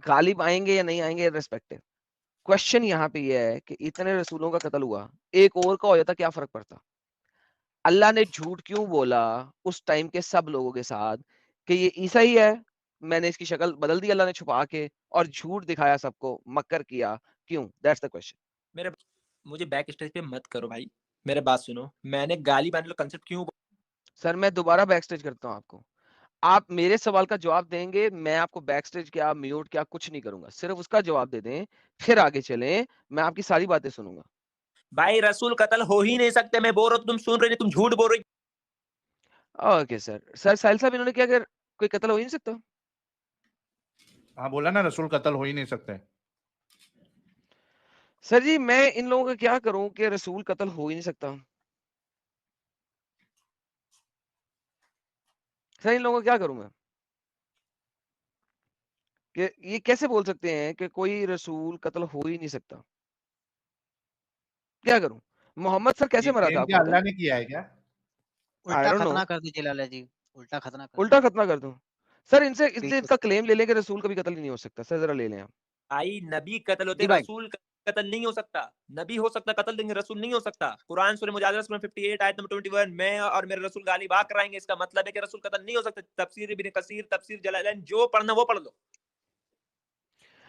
Ghalib आएंगे या नहीं आएंगे रिस्पेक्टिव। क्वेश्चन यहाँ पे ये है कि इतने रसूलों का कत्ल हुआ, एक और का हो जाता, क्या फर्क पड़ता? अल्लाह ने झूठ क्यों बोला उस टाइम के सब लोगों के साथ कि ये ईसा ही है, मैंने इसकी शक्ल बदल दी अल्लाह ने छुपा के, और झूठ दिखाया सबको, मक्कर किया, क्यों? That's the question. मेरे मुझे बैक स्टेज पे मत करो भाई, मेरे बात सुनो। मैंने गालिब आने का कंसेप्ट क्यों सर मैं दोबारा बैक स्टेज करता हूँ आपको, आप मेरे सवाल का जवाब देंगे, मैं आपको बैक स्टेज क्या म्यूट क्या कुछ नहीं करूंगा, सिर्फ उसका जवाब दे दें, फिर आगे चलें, मैं आपकी सारी बातें सुनूंगा। भाई रसूल कत्ल हो ही नहीं सकते। मैं बोल रहा हूँ तुम सुन रहे नहीं, तुम झूठ बोल रही। Okay sir. सर साहिल साहब, इन्होंने क्या, अगर कोई कत्ल हो ही नहीं सकता? हाँ बोला ना, रसूल कत्ल हो ही नहीं सकते। सर जी, मैं इन लोगों का क्या करूं कि रसूल कत्ल हो ही नहीं सकता? सर इन लोगों का क्या करूं मैं कि ये कैसे बोल सकते हैं कि कोई रसूल कत्ल हो ही नहीं सकता? क्या करूं? मोहम्मद सर कैसे ये मरा था, क्लेम आपको क्या पता है? अल्लाह ने किया है क्या? आई उल्टा डोंट नो। खतना कर दीजिए लाला जी, उल्टा खतना कर उल्टा दीजिए। खतना कर दूं? सर इनसे इनसे बिल्कुल इसका क्लेम ले लें कि रसूल कभी कत्ल ही नहीं हो सकता। सर जरा ले लें आप। भाई नबी कत्ल होते, जी भाई, रसूल कत्ल नहीं हो सकता। नबी हो सकता कत्ल, लेकिन रसूल नहीं हो सकता। कुरान सूरह मुजादिला सूरह 58 आयत नंबर 21 मैं और मेरे रसूल गालिब आकर आएंगे, इसका मतलब है कि रसूल कत्ल नहीं हो सकता। तफसीर इब्ने कसीर तफसीर जलालैन जो पढ़ना वो पढ़ लो।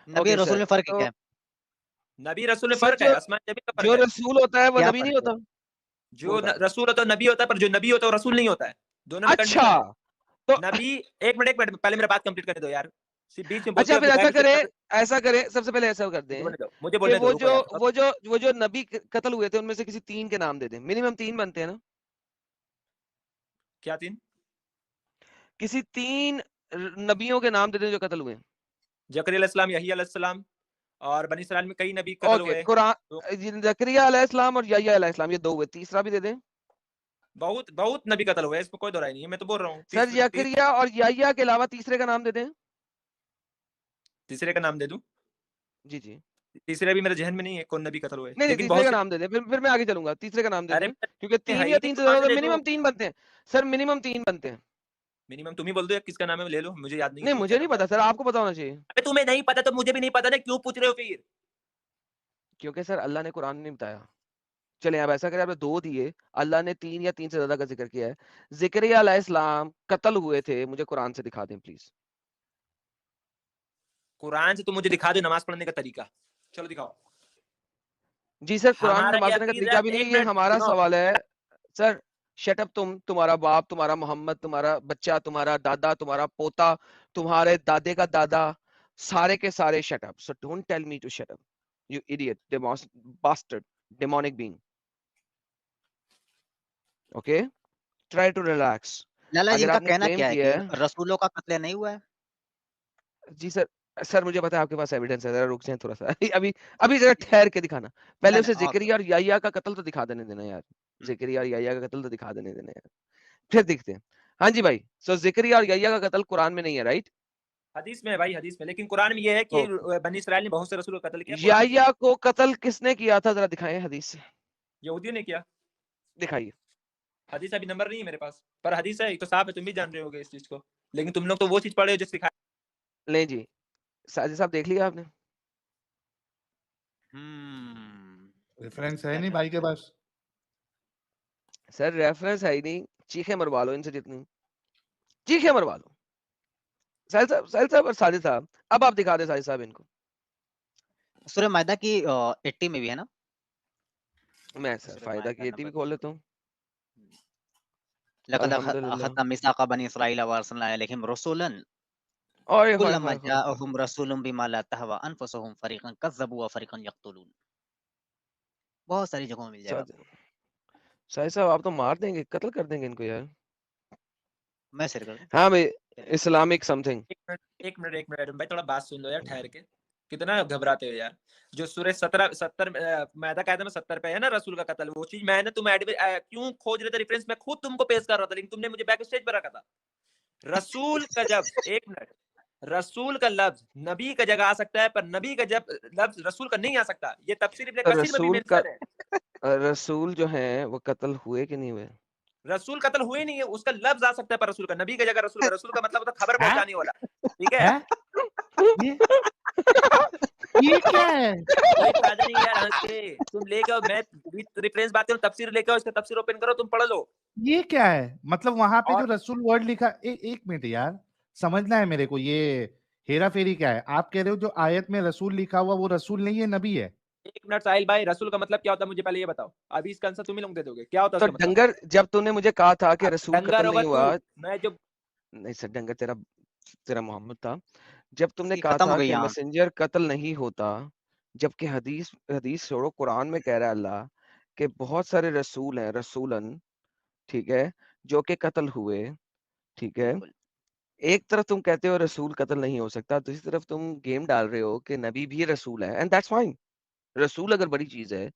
नबी ओके और रसूल सर, में फर्क तो क्या है? नबी रसूल में सर फर्क है, आसमान जमीन का जो फर्क है। रसूल होता है वो क्या नबी नहीं फर्क है? होता? वो बता दें। रसूल होता है नबी होता है, पर जो नबी होता है वो रसूल नहीं होता है। दोनों में अच्छा, कंडीशन है। तो नबी एक मिनट पहले मेरा बात कंप्लीट करने दो यार। सिर्फ बीच में बोलते अच्छा हो फिर ऐसा बैक करें, स्टेज। सबसे पहले ऐसा कर मुझे दें बोलने दो, मुझे कि बोलने दो, रुको यार। वो जो नबी कत्ल हुए थे उनमें से किसी 3 के नाम दे दें। मिनिमम 3 बनते हैं ना? क्या 3? किसी 3 नबियों के नाम दे दें जो कत्ल हुए। जकरिया अलैहिस्सलाम, यही अलैहिस्सलाम, और बनी इसराइल में कई नबी कत्ल ओके, हुए। तो कुरान जकरिया अलैहिस्सलाम और याह्या अलैहिस्सलाम, ये 2 हुए, तीसरा भी दे दें। बहुत बहुत नबी कत्ल हुए, इसमें कोई दो राय नहीं है। मैं तो बोल रहा हूँ सर जकरिया और याह्या के अलावा तीसरे का नाम दे दें। तीसरे का नाम दे दूं? जी जी। तीसरे अभी मेरे जहन में नहीं है कौन नबी कत्ल हुए, नहीं लेकिन तीसरे बहुत का से नाम दे दे, फिर मैं आगे चलूंगा। तीसरे का नाम दे अरे दे, क्योंकि है 3 ही या नहीं, 3 से तो मान ज्यादा ले मिनिमम लो 3 बनते हैं सर, मिनिमम 3 बनते हैं। मिनिमम तुम ही बोल दो या किसका नाम है ले लो, मुझे याद नहीं है नहीं क्यों मुझे क्या नहीं नाम पता है। सर, आपको पता होना चाहिए। अबे तुम्हें नहीं पता तो मुझे भी नहीं पता ना, क्यों पूछ रहे हो फिर? क्योंकि सर अल्लाह ने कुरान में नहीं बताया। चले अब ऐसा करें, आपने 2 दिए, अल्लाह ने 3 या 3 से ज्यादा का जिक्र किया है। ज़िकरिया अलैहिस्सलाम कत्ल हुए थे, मुझे कुरान से दिखा दें प्लीज। कुरान से तुम मुझे दिखा दो नमाज पढ़ने का तरीका, चलो दिखाओ। जी सर, कुरान में हमारा नमाज ये पढ़ने का अकीदा, तरीका भी नहीं है, एक ये मिनट हमारा सुनो, सवाल है। सर शट अप, तुम्हारा बाप, तुम्हारा मोहम्मद, तुम्हारा बच्चा, तुम्हारा दादा, तुम्हारा पोता, तुम्हारे दादे का दादा, सारे के सारे shut up. So don't tell me to shut up, you idiot, bastard, demonic being. Okay, try to relax. Lala ji अगर इनका आपने कहना क्लेम क्या है किया कि है, रसूलों का कत्ल नहीं हुआ है? जी सर, सर मुझे पता है आपके पास एविडेंस है, जरा रुक जाएं थोड़ा सा। अभी अभी जरा ठहर के दिखाना, पहले उसे ओके। ज़िकरिया और याह्या का कत्ल तो दिखा देने देना यार। ज़िकरिया और याह्या का कत्ल तो दिखा देने देना यार, फिर देखते हैं। हाँ जी भाई, सो ज़िकरिया और याह्या का कत्ल कुरान में नहीं है, राइट? हदीस में है भाई, हदीस में, लेकिन कुरान में ये है कि ओके, बनी इसराइल ने बहुत से रसूलों का कत्ल किया, कुरान में याह्या को कत्ल किसने किया था, जरा दिखाएं हदीस से, यहूदियों ने किया। दिखाइए। हदीस अभी नंबर नहीं है मेरे पास, पर हदीस है तो साफ है, तुम भी जान रहे होगे इस चीज को, लेकिन तुम लोग तो वो चीज पढ़े हो जो सिखाया। नहीं जी, साजिद साहब देख लिया आपने? रेफरेंस है नहीं भाई के पास। सर रेफरेंस है ही नहीं, चीखे मरवा लो इनसे जितनी चीखे मरवा लो। साहिल साहब और साजिद साहब, अब आप दिखा दे साजिद साहब इनको। सूरह मायदा की 80 में भी है ना? मैं सर सूरह फायदा मायदा की 80 भी नंबर खोल लेता हूँ। लक़द अल्हम्दुलिल्लाह। अख़ज़ना मीसाक़ बनी इस्राईल व अर्सलना इलैहिम रसूलन ओए होए कुल्लमा होए होए होए। जाअहुम रसूलुम बिमा ला तहवा अनफुसुहुम फ़रीक़न कज़्ज़बू व फ़रीक़न यक़्तुलून। बहुत सारी जगहों में मिल जाएगा आपको। साहिद साहब आप तो मार देंगे, कत्ल कर देंगे इनको यार। मैं शेयर कर दूं? हाँ भाई, चलिए। Islamic something. एक मिनट भाई, थोड़ा बात सुन लो यार ठहर के, कितना घबराते हो यार। जो सूरह 70 मैदा कायदा में 70 पे है ना रसूल का कत्ल, वो चीज मैंने तुम क्यों खोज रहे थे रेफरेंस, मैं खुद तुमको पेश कर रहा था, लेकिन तुमने मुझे बैक स्टेज पर रखा था। रसूल का जब एक मिनट, रसूल का लफ्ज नबी का जगह आ सकता है, पर नबी का जब लफ्ज रसूल का नहीं आ सकता, ये तफसीर इब्न कसीर में भी रसूल का मेंशन है। रसूल जो है वो कत्ल हुए कि नहीं हुए? रसूल कत्ल हुए नहीं है, उसका लफ्ज आ सकता है पर रसूल का, नबी का जगह रसूल का, रसूल का मतलब होता है खबर हैं? पहुंचाने वाला, ठीक है। हैं? ये क्या है? कोई फायदा नहीं यार हंस के, तुम लेके आओ, मैं रेफरेंस बात करूं, तफसीर लेके आओ, इसका तफसीर ओपन करो, तुम पढ़ लो। ये क्या है? मतलब वहां पे जो और रसूल वर्ड लिखा, एक मिनट यार, समझना है मेरे को, ये हेरा फेरी क्या है? आप कह रहे हो जो आयत में रसूल लिखा हुआ वो रसूल नहीं है, नबी है? एक मिनट साहिल भाई, रसूल का मतलब क्या होता है मुझे पहले ये बताओ, अभी इसका आंसर तुम ही लोग दे दोगे, क्या होता है तो उसका मतलब? डंगर, जब तूने मुझे कहा था कि रसूल डंगर कत्ल होगा नहीं तू, हुआ, मैं जो नहीं सर डंगर तेरा तेरा मोहम्मद था। जब तुमने इसकी कहा खत्म हो था गई कि यहाँ। मैसेंजर कत्ल नहीं होता, जबकि हदीस हदीस छोड़ो, कुरान में कह रहा है अल्लाह कि बहुत सारे रसूल हैं, रसूलन, ठीक है, जो कि कत्ल हुए, ठीक है। बिल्कुल। एक तरफ तुम कहते हो रसूल कत्ल नहीं हो सकता, दूसरी तरफ तुम गेम डाल रहे हो कि नबी भी रसूल है, एंड दैट्स फाइन। रसूल अगर बड़ी चीज है,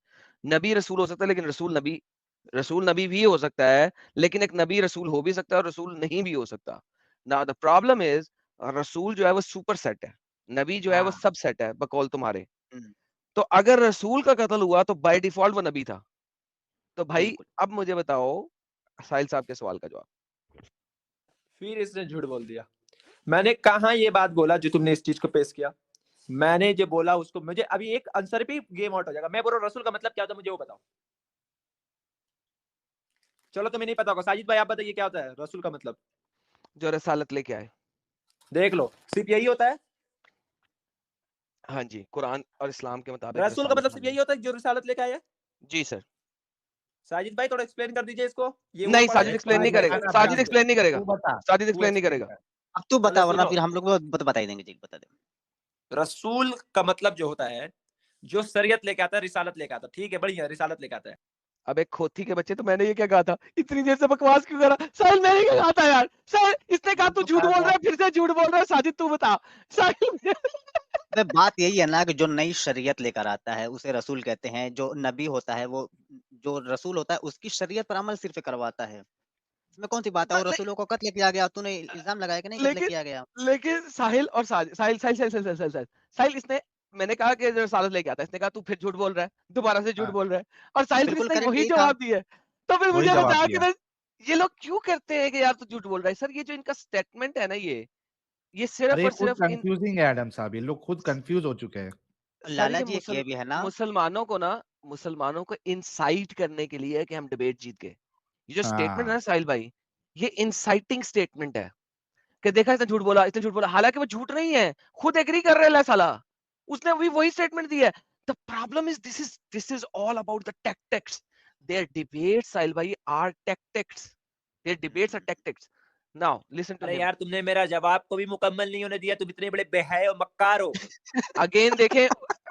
नबी रसूल हो सकता है, लेकिन रसूल नबी भी हो सकता है, लेकिन एक नबी रसूल हो भी सकता है और रसूल नहीं भी हो सकता। नाउ द प्रॉब्लम इज, रसूल जो है वो सुपर सेट है, नबी जो है वो हाँ। सब सेट है बकौल तुम्हारे। हम्म, तो अगर रसूल का कत्ल हुआ तो बाय डिफॉल्ट वो नबी था। तो भाई बिल्कुल। अब मुझे बताओ साहिल साहब के सवाल का जवाब। फिर इसने झूठ बोल दिया। मैंने कहा ये बात बोला जो तुमने इस चीज को पेश किया, मैंने जो बोला उसको, मुझे अभी एक आंसर भी गेम आउट हो जाएगा। मैं बोल रहा हूं रसूल का मतलब क्या होता है, मुझे वो बताओ। चलो तुम्हें नहीं पता होगा, साजिद भाई आप बताइए क्या होता है रसूल का मतलब। जो रसालत लेके आए। देख लो, सिर्फ यही होता है? हाँ जी, कुरान और इस्लाम के मुताबिक रसूल का रसालत मतलब सिर्फ लाना। यही होता है जो रिसालत लेके आया है? जी सर। साजिद भाई थोड़ा एक्सप्लेन कर दीजिए इसको, ये वो नहीं पढ़ा साजिद है एक्सप्लेन नहीं तुम्हारी करेगा, भाई, साजिद बता एक्सप्लेन नहीं करेगा, तू बता, साजिद तू एक्सप्लेन नहीं explain करेगा। कर। अब तू बता, चलो वरना सुनो, फिर हम लोग बता ही देंगे जी, बता दे। रसूल का मतलब जो होता है जो शरीयत लेके आता है, रिसालत लेके आता है, ठीक है, बढ़िया, रिसालत लेके आता है। अब एक खोती के बच्चे, तो मैंने ये क्या कहा था, इतनी देर से बकवास क्यों करा? साहिल मैंने क्या कहा था यार? साहिल इसने कहा तू तो झूठ कहा बोल था, रहा है, फिर से झूठ बोल रहा है। साजिद तू बता। साहिल अबे बात यही है ना कि जो नई शरीयत लेकर आता है उसे रसूल कहते हैं। जो नबी होता है वो, जो रसूल होता है उसकी शरीयत पर अमल सिर्फ करवाता है। इसमें कौन सी बात है? और रसूलों को कत्ल किया गया, तूने इल्जाम लगाया कि नहीं कत्ल लेकिन किया गया? लेकिन साहिल और साहिल साहिल साहिल साहिल साहिल साहिल साहिल साहिल इसने मैंने कहा कि रसालत लेके आता है, इसने कहा तू फिर झूठ बोल रहा है, दोबारा से झूठ हाँ। बोल रहा है, और साहिल बिल्कुल प्रीस ने करेक्ट वही यही था। जवाब दिया। तो फिर वही मुझे जवाब बताया कि दिया। मैं ये लोग क्यों करते हैं कि यार तू झूठ बोल रहा है। सर ये जो इनका स्टेटमेंट है ना, ये सिर्फ अरे और खुद सिर्फ इन कंफ्यूजिंग है एडम साहब, ये लोग खुद कंफ्यूज हो चुके हैं। सर लाला ये जी एक ये भी है ना, मुसलमानों को इंसाइट करने के लिए है कि हम डिबेट जीत गए। ये जो स्टेटमेंट है हाँ ना साहिल भाई, ये इंसाइटिंग स्टेटमेंट है कि देखा इसने झूठ बोला, इसने झूठ बोला, हालांकि वो झूठ नहीं है, खुद एग्री कर रहा है साला, उसने भी वही स्टेटमेंट दिया है। The problem is this is all about the tactics. Their debates Sahil भाई are tactics, their debates are tactics. Now listen to अरे हिम यार तुमने मेरा जवाब को भी मुकम्मल नहीं होने दिया, तुम इतने बड़े बेहय और मक्कार हो। अगेन देखें,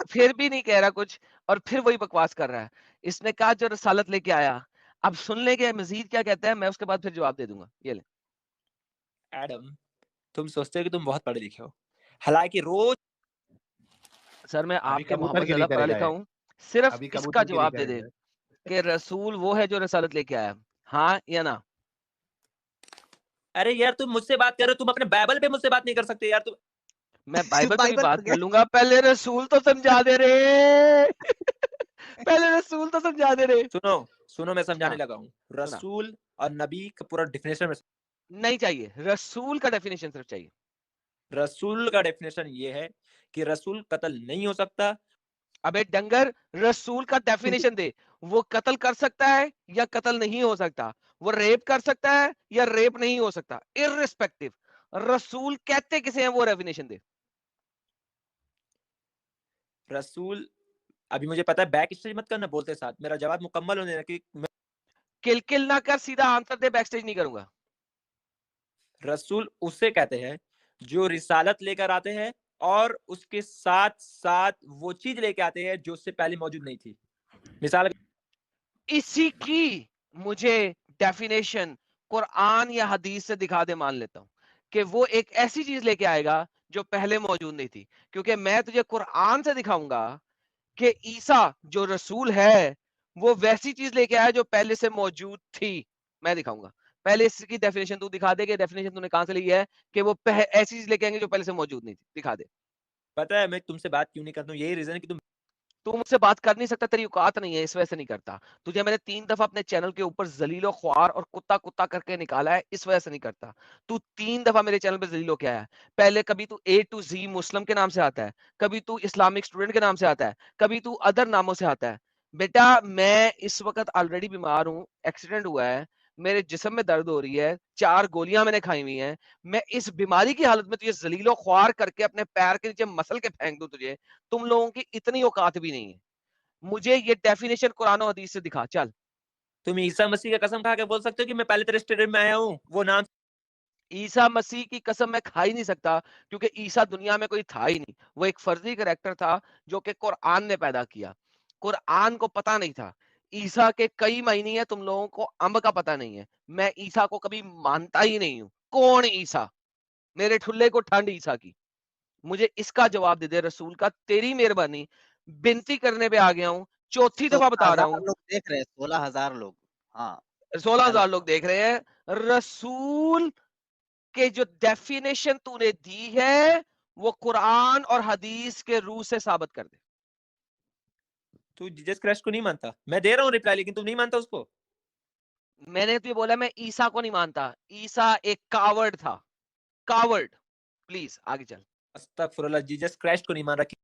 फिर भी नहीं कह रहा कुछ, और फिर वही बकवास कर रहा है। इसने कहा जो रसालत लेके आया, अब सुन लेंगे मजीद क्या कहता है, मैं उसके बाद फिर जवाब दे दूंगा। ये ले। एडम, तुम सोचते हो कि तुम बहुत पढ़े लिखे हो, हालांकि रोज सर मैं अभी आपके कबूतर मोहब्बत गिरी ज्यादा पढ़ा करेगा लिखा ये, हूँ, सिर्फ अभी इसका कबूतर गिरी जवाब दे दे करेगा। कि रसूल वो है जो रसालत लेके आया, हाँ या ना। अरे यार तुम मुझसे बात कर रहे हो, तुम अपने बाइबल पे मुझसे बात नहीं कर सकते यार तुम। मैं बाइबल पे भी बाइबल बात पर कर गया। लूंगा, पहले रसूल तो समझा दे रे पहले रसूल तो समझा दे रे। सुनो सुनो, मैं समझाने हाँ लगा हूँ। सुना, रसूल और नबी का पूरा डेफिनेशन में, नहीं चाहिए, रसूल का डेफिनेशन सिर्फ चाहिए। रसूल का डेफिनेशन ये है कि रसूल कत्ल नहीं हो सकता। अबे डंगर, रसूल का डेफिनेशन दे, वो कत्ल कर सकता है या कत्ल नहीं हो सकता, वो रेप कर सकता है या रेप नहीं हो सकता, इररिस्पेक्टिव रसूल कहते किसे हैं वो डेफिनेशन दे। रसूल, अभी मुझे पता है, बैक स्टेज मत करना बोलते साथ, मेरा जवाब मुकम्मल होने कि किल किल ना कर, सीधा आंसर दे, बैक स्टेज नहीं करूंगा। रसूल उसे कहते हैं जो रिसालत लेकर आते हैं और उसके साथ साथ वो चीज लेके आते हैं जो उससे पहले मौजूद नहीं थी। मिसाल, इसी की मुझे डेफिनेशन कुरान या हदीस से दिखा दे, मान लेता हूं कि वो एक ऐसी चीज लेके आएगा जो पहले मौजूद नहीं थी, क्योंकि मैं तुझे कुरान से दिखाऊंगा कि ईसा जो रसूल है वो वैसी चीज लेके आया जो पहले से मौजूद थी। मैं दिखाऊंगा, पहले इसकी डेफिनेशन तू दिखा दे कि डेफिनेशन तूने कहां से ली है कि वो ऐसी चीज लेके आएंगे जो पहले से मौजूद नहीं थी, दिखा दे। पता है मैं तुमसे बात क्यों नहीं करता हूँ? यही रीजन है कि तुम तू मुझसे बात कर नहीं सकता, तेरी औकात नहीं है, इस वजह से नहीं करता। तुझे मैंने 3 दफा अपने चैनल के ऊपर जलीलो ख्वार और कुत्ता कुत्ता करके निकाला है, इस वजह से नहीं करता। तू 3 दफा मेरे चैनल पे जलीलो क्या है। पहले कभी तू A to Z मुस्लिम के नाम से आता है, कभी तू इस्लामिक स्टूडेंट के नाम से आता है, कभी तू अदर नामों से आता है। बेटा मैं इस वक्त ऑलरेडी बीमार हूँ, एक्सीडेंट हुआ है, मेरे जिस्म में दर्द हो रही है, 4 गोलियां मैंने खाई हुई हैं। मैं इस बीमारी की हालत में तुझे जलीलो ख्वार करके अपने पैर के नीचे मसल के फेंक दूं तुझे, तुम लोगों की इतनी औकात भी नहीं है। मुझे ये डेफिनेशन कुरान और हदीस से दिखा चल। तुम ईसा मसीह का कसम खा के बोल सकते हो कि मैं पहले तेरे स्टेडियम में आया हूँ वो नाम। ईसा मसीह की कसम मैं खा ही नहीं सकता, क्योंकि ईसा दुनिया में कोई था ही नहीं, वो एक फर्जी कैरेक्टर था जो कि कुरान ने पैदा किया। कुरान को पता नहीं था। ईसा के कई महीने हैं, तुम लोगों को अंब का पता नहीं है। मैं ईसा को कभी मानता ही नहीं हूं। कौन ईसा? मेरे ठुल्ले को ठंड ईसा की। मुझे इसका जवाब दे दे रसूल का, तेरी मेहरबानी। विनती करने पे आ गया हूं, चौथी दफा बता रहा 16,000 हूं। लोग देख रहे हैं, 16,000 लोग। हाँ 16,000 चल। लोग देख रहे हैं। रसूल के जो डेफिनेशन तूने दी है वो कुरान और हदीस के रूह से साबित कर दे। तू जीसस क्राइस्ट को नहीं मानता, मैं दे रहा हूँ रिप्लाई, लेकिन तुम नहीं मानता उसको। मैंने तो ये बोला मैं ईसा को नहीं मानता, ईसा एक कावर्ड था, कावर्ड। प्लीज आगे चल। अस्तगफुरुल्लाह, जीसस क्राइस्ट को नहीं मान रहा।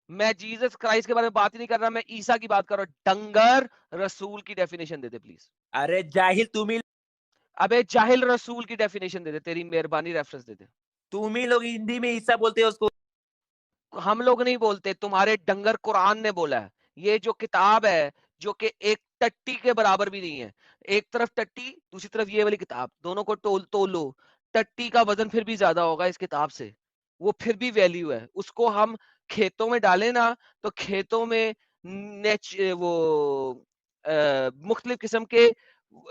मैं जीसस क्राइस्ट के बारे में बात ही नहीं कर रहा, मैं ईसा की बात कर रहा हूं। डंगर, रसूल की डेफिनेशन दे दे प्लीज। अरे जाहिल, अबे जाहिल, रसूल की डेफिनेशन दे दे, तेरी मेहरबानी, रेफरेंस दे दे। तुम ही लोग हिंदी में ईसा बोलते हो उसको। हम लोग नहीं बोलते, तुम्हारे डंगर कुरान ने बोला है। ये जो किताब है जो कि एक टट्टी के बराबर भी नहीं है, एक तरफ टट्टी दूसरी तरफ ये वाली किताब, दोनों को तोलो, टट्टी का वजन फिर भी ज्यादा होगा इस किताब से, वो फिर भी वैल्यू है। उसको हम खेतों में डालें ना, तो खेतों में वो मुख्तलिफ किस्म के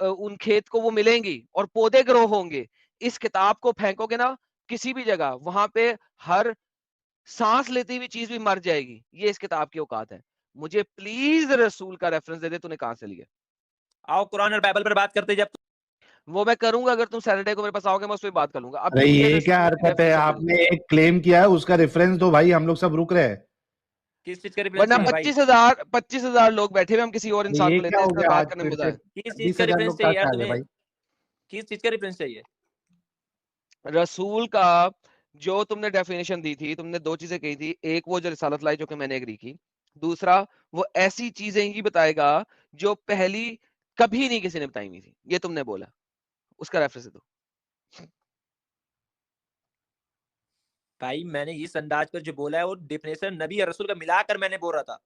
उन खेत को वो मिलेंगी और पौधे ग्रो होंगे। इस किताब को फेंकोगे ना किसी भी जगह, वहां पे हर सांस लेती हुई चीज भी मर जाएगी। ये इस किताब की औकात है। मुझे प्लीज रसूल का रेफरेंस दे दे, तूने कहां से लिया। आओ कुरान और बाइबल पर बात करते जब वो मैं करूंगा, अगर तुम सैटरडे को मेरे पास आओगे मैं उस पर बात कर लूंगा। अभी अरे मुझे ये क्या रसूल की हरकत है, definition दे दे। आपने एक क्लेम किया है उसका रेफरेंस दो भाई, हम लोग सब रुक रहे हैं। किस चीज का रेफरेंस वरना चाहिए भाई? 25,000 लोग बैठे हुए, हम किसी और इंसान ये को लेते क्या हैं हो इस पर गया बात आज करने फिर में से? मजा किस चीज 20,000 का रेफरेंस लोग चाहिए कहाँ यार से आ गए तुम्हें? भाई? किस चीज का रेफरेंस चाहिए? है। रसूल का जो तुमने डेफिनेशन दी थी, तुमने दो चीजें कही थी, एक वो जो रिसालत लाई जो कि मैंने एग्री की, दूसरा वो ऐसी चीजें ही बताएगा जो पहली कभी नहीं किसी ने बताई हुई थी, ये तुमने बोला, उसका रेफरेंस दो। भाई मैंने इस अंदाज पर जो बोला है वो डेफिनेशन नबी और रसूल का मिलाकर मैंने बोल रहा था।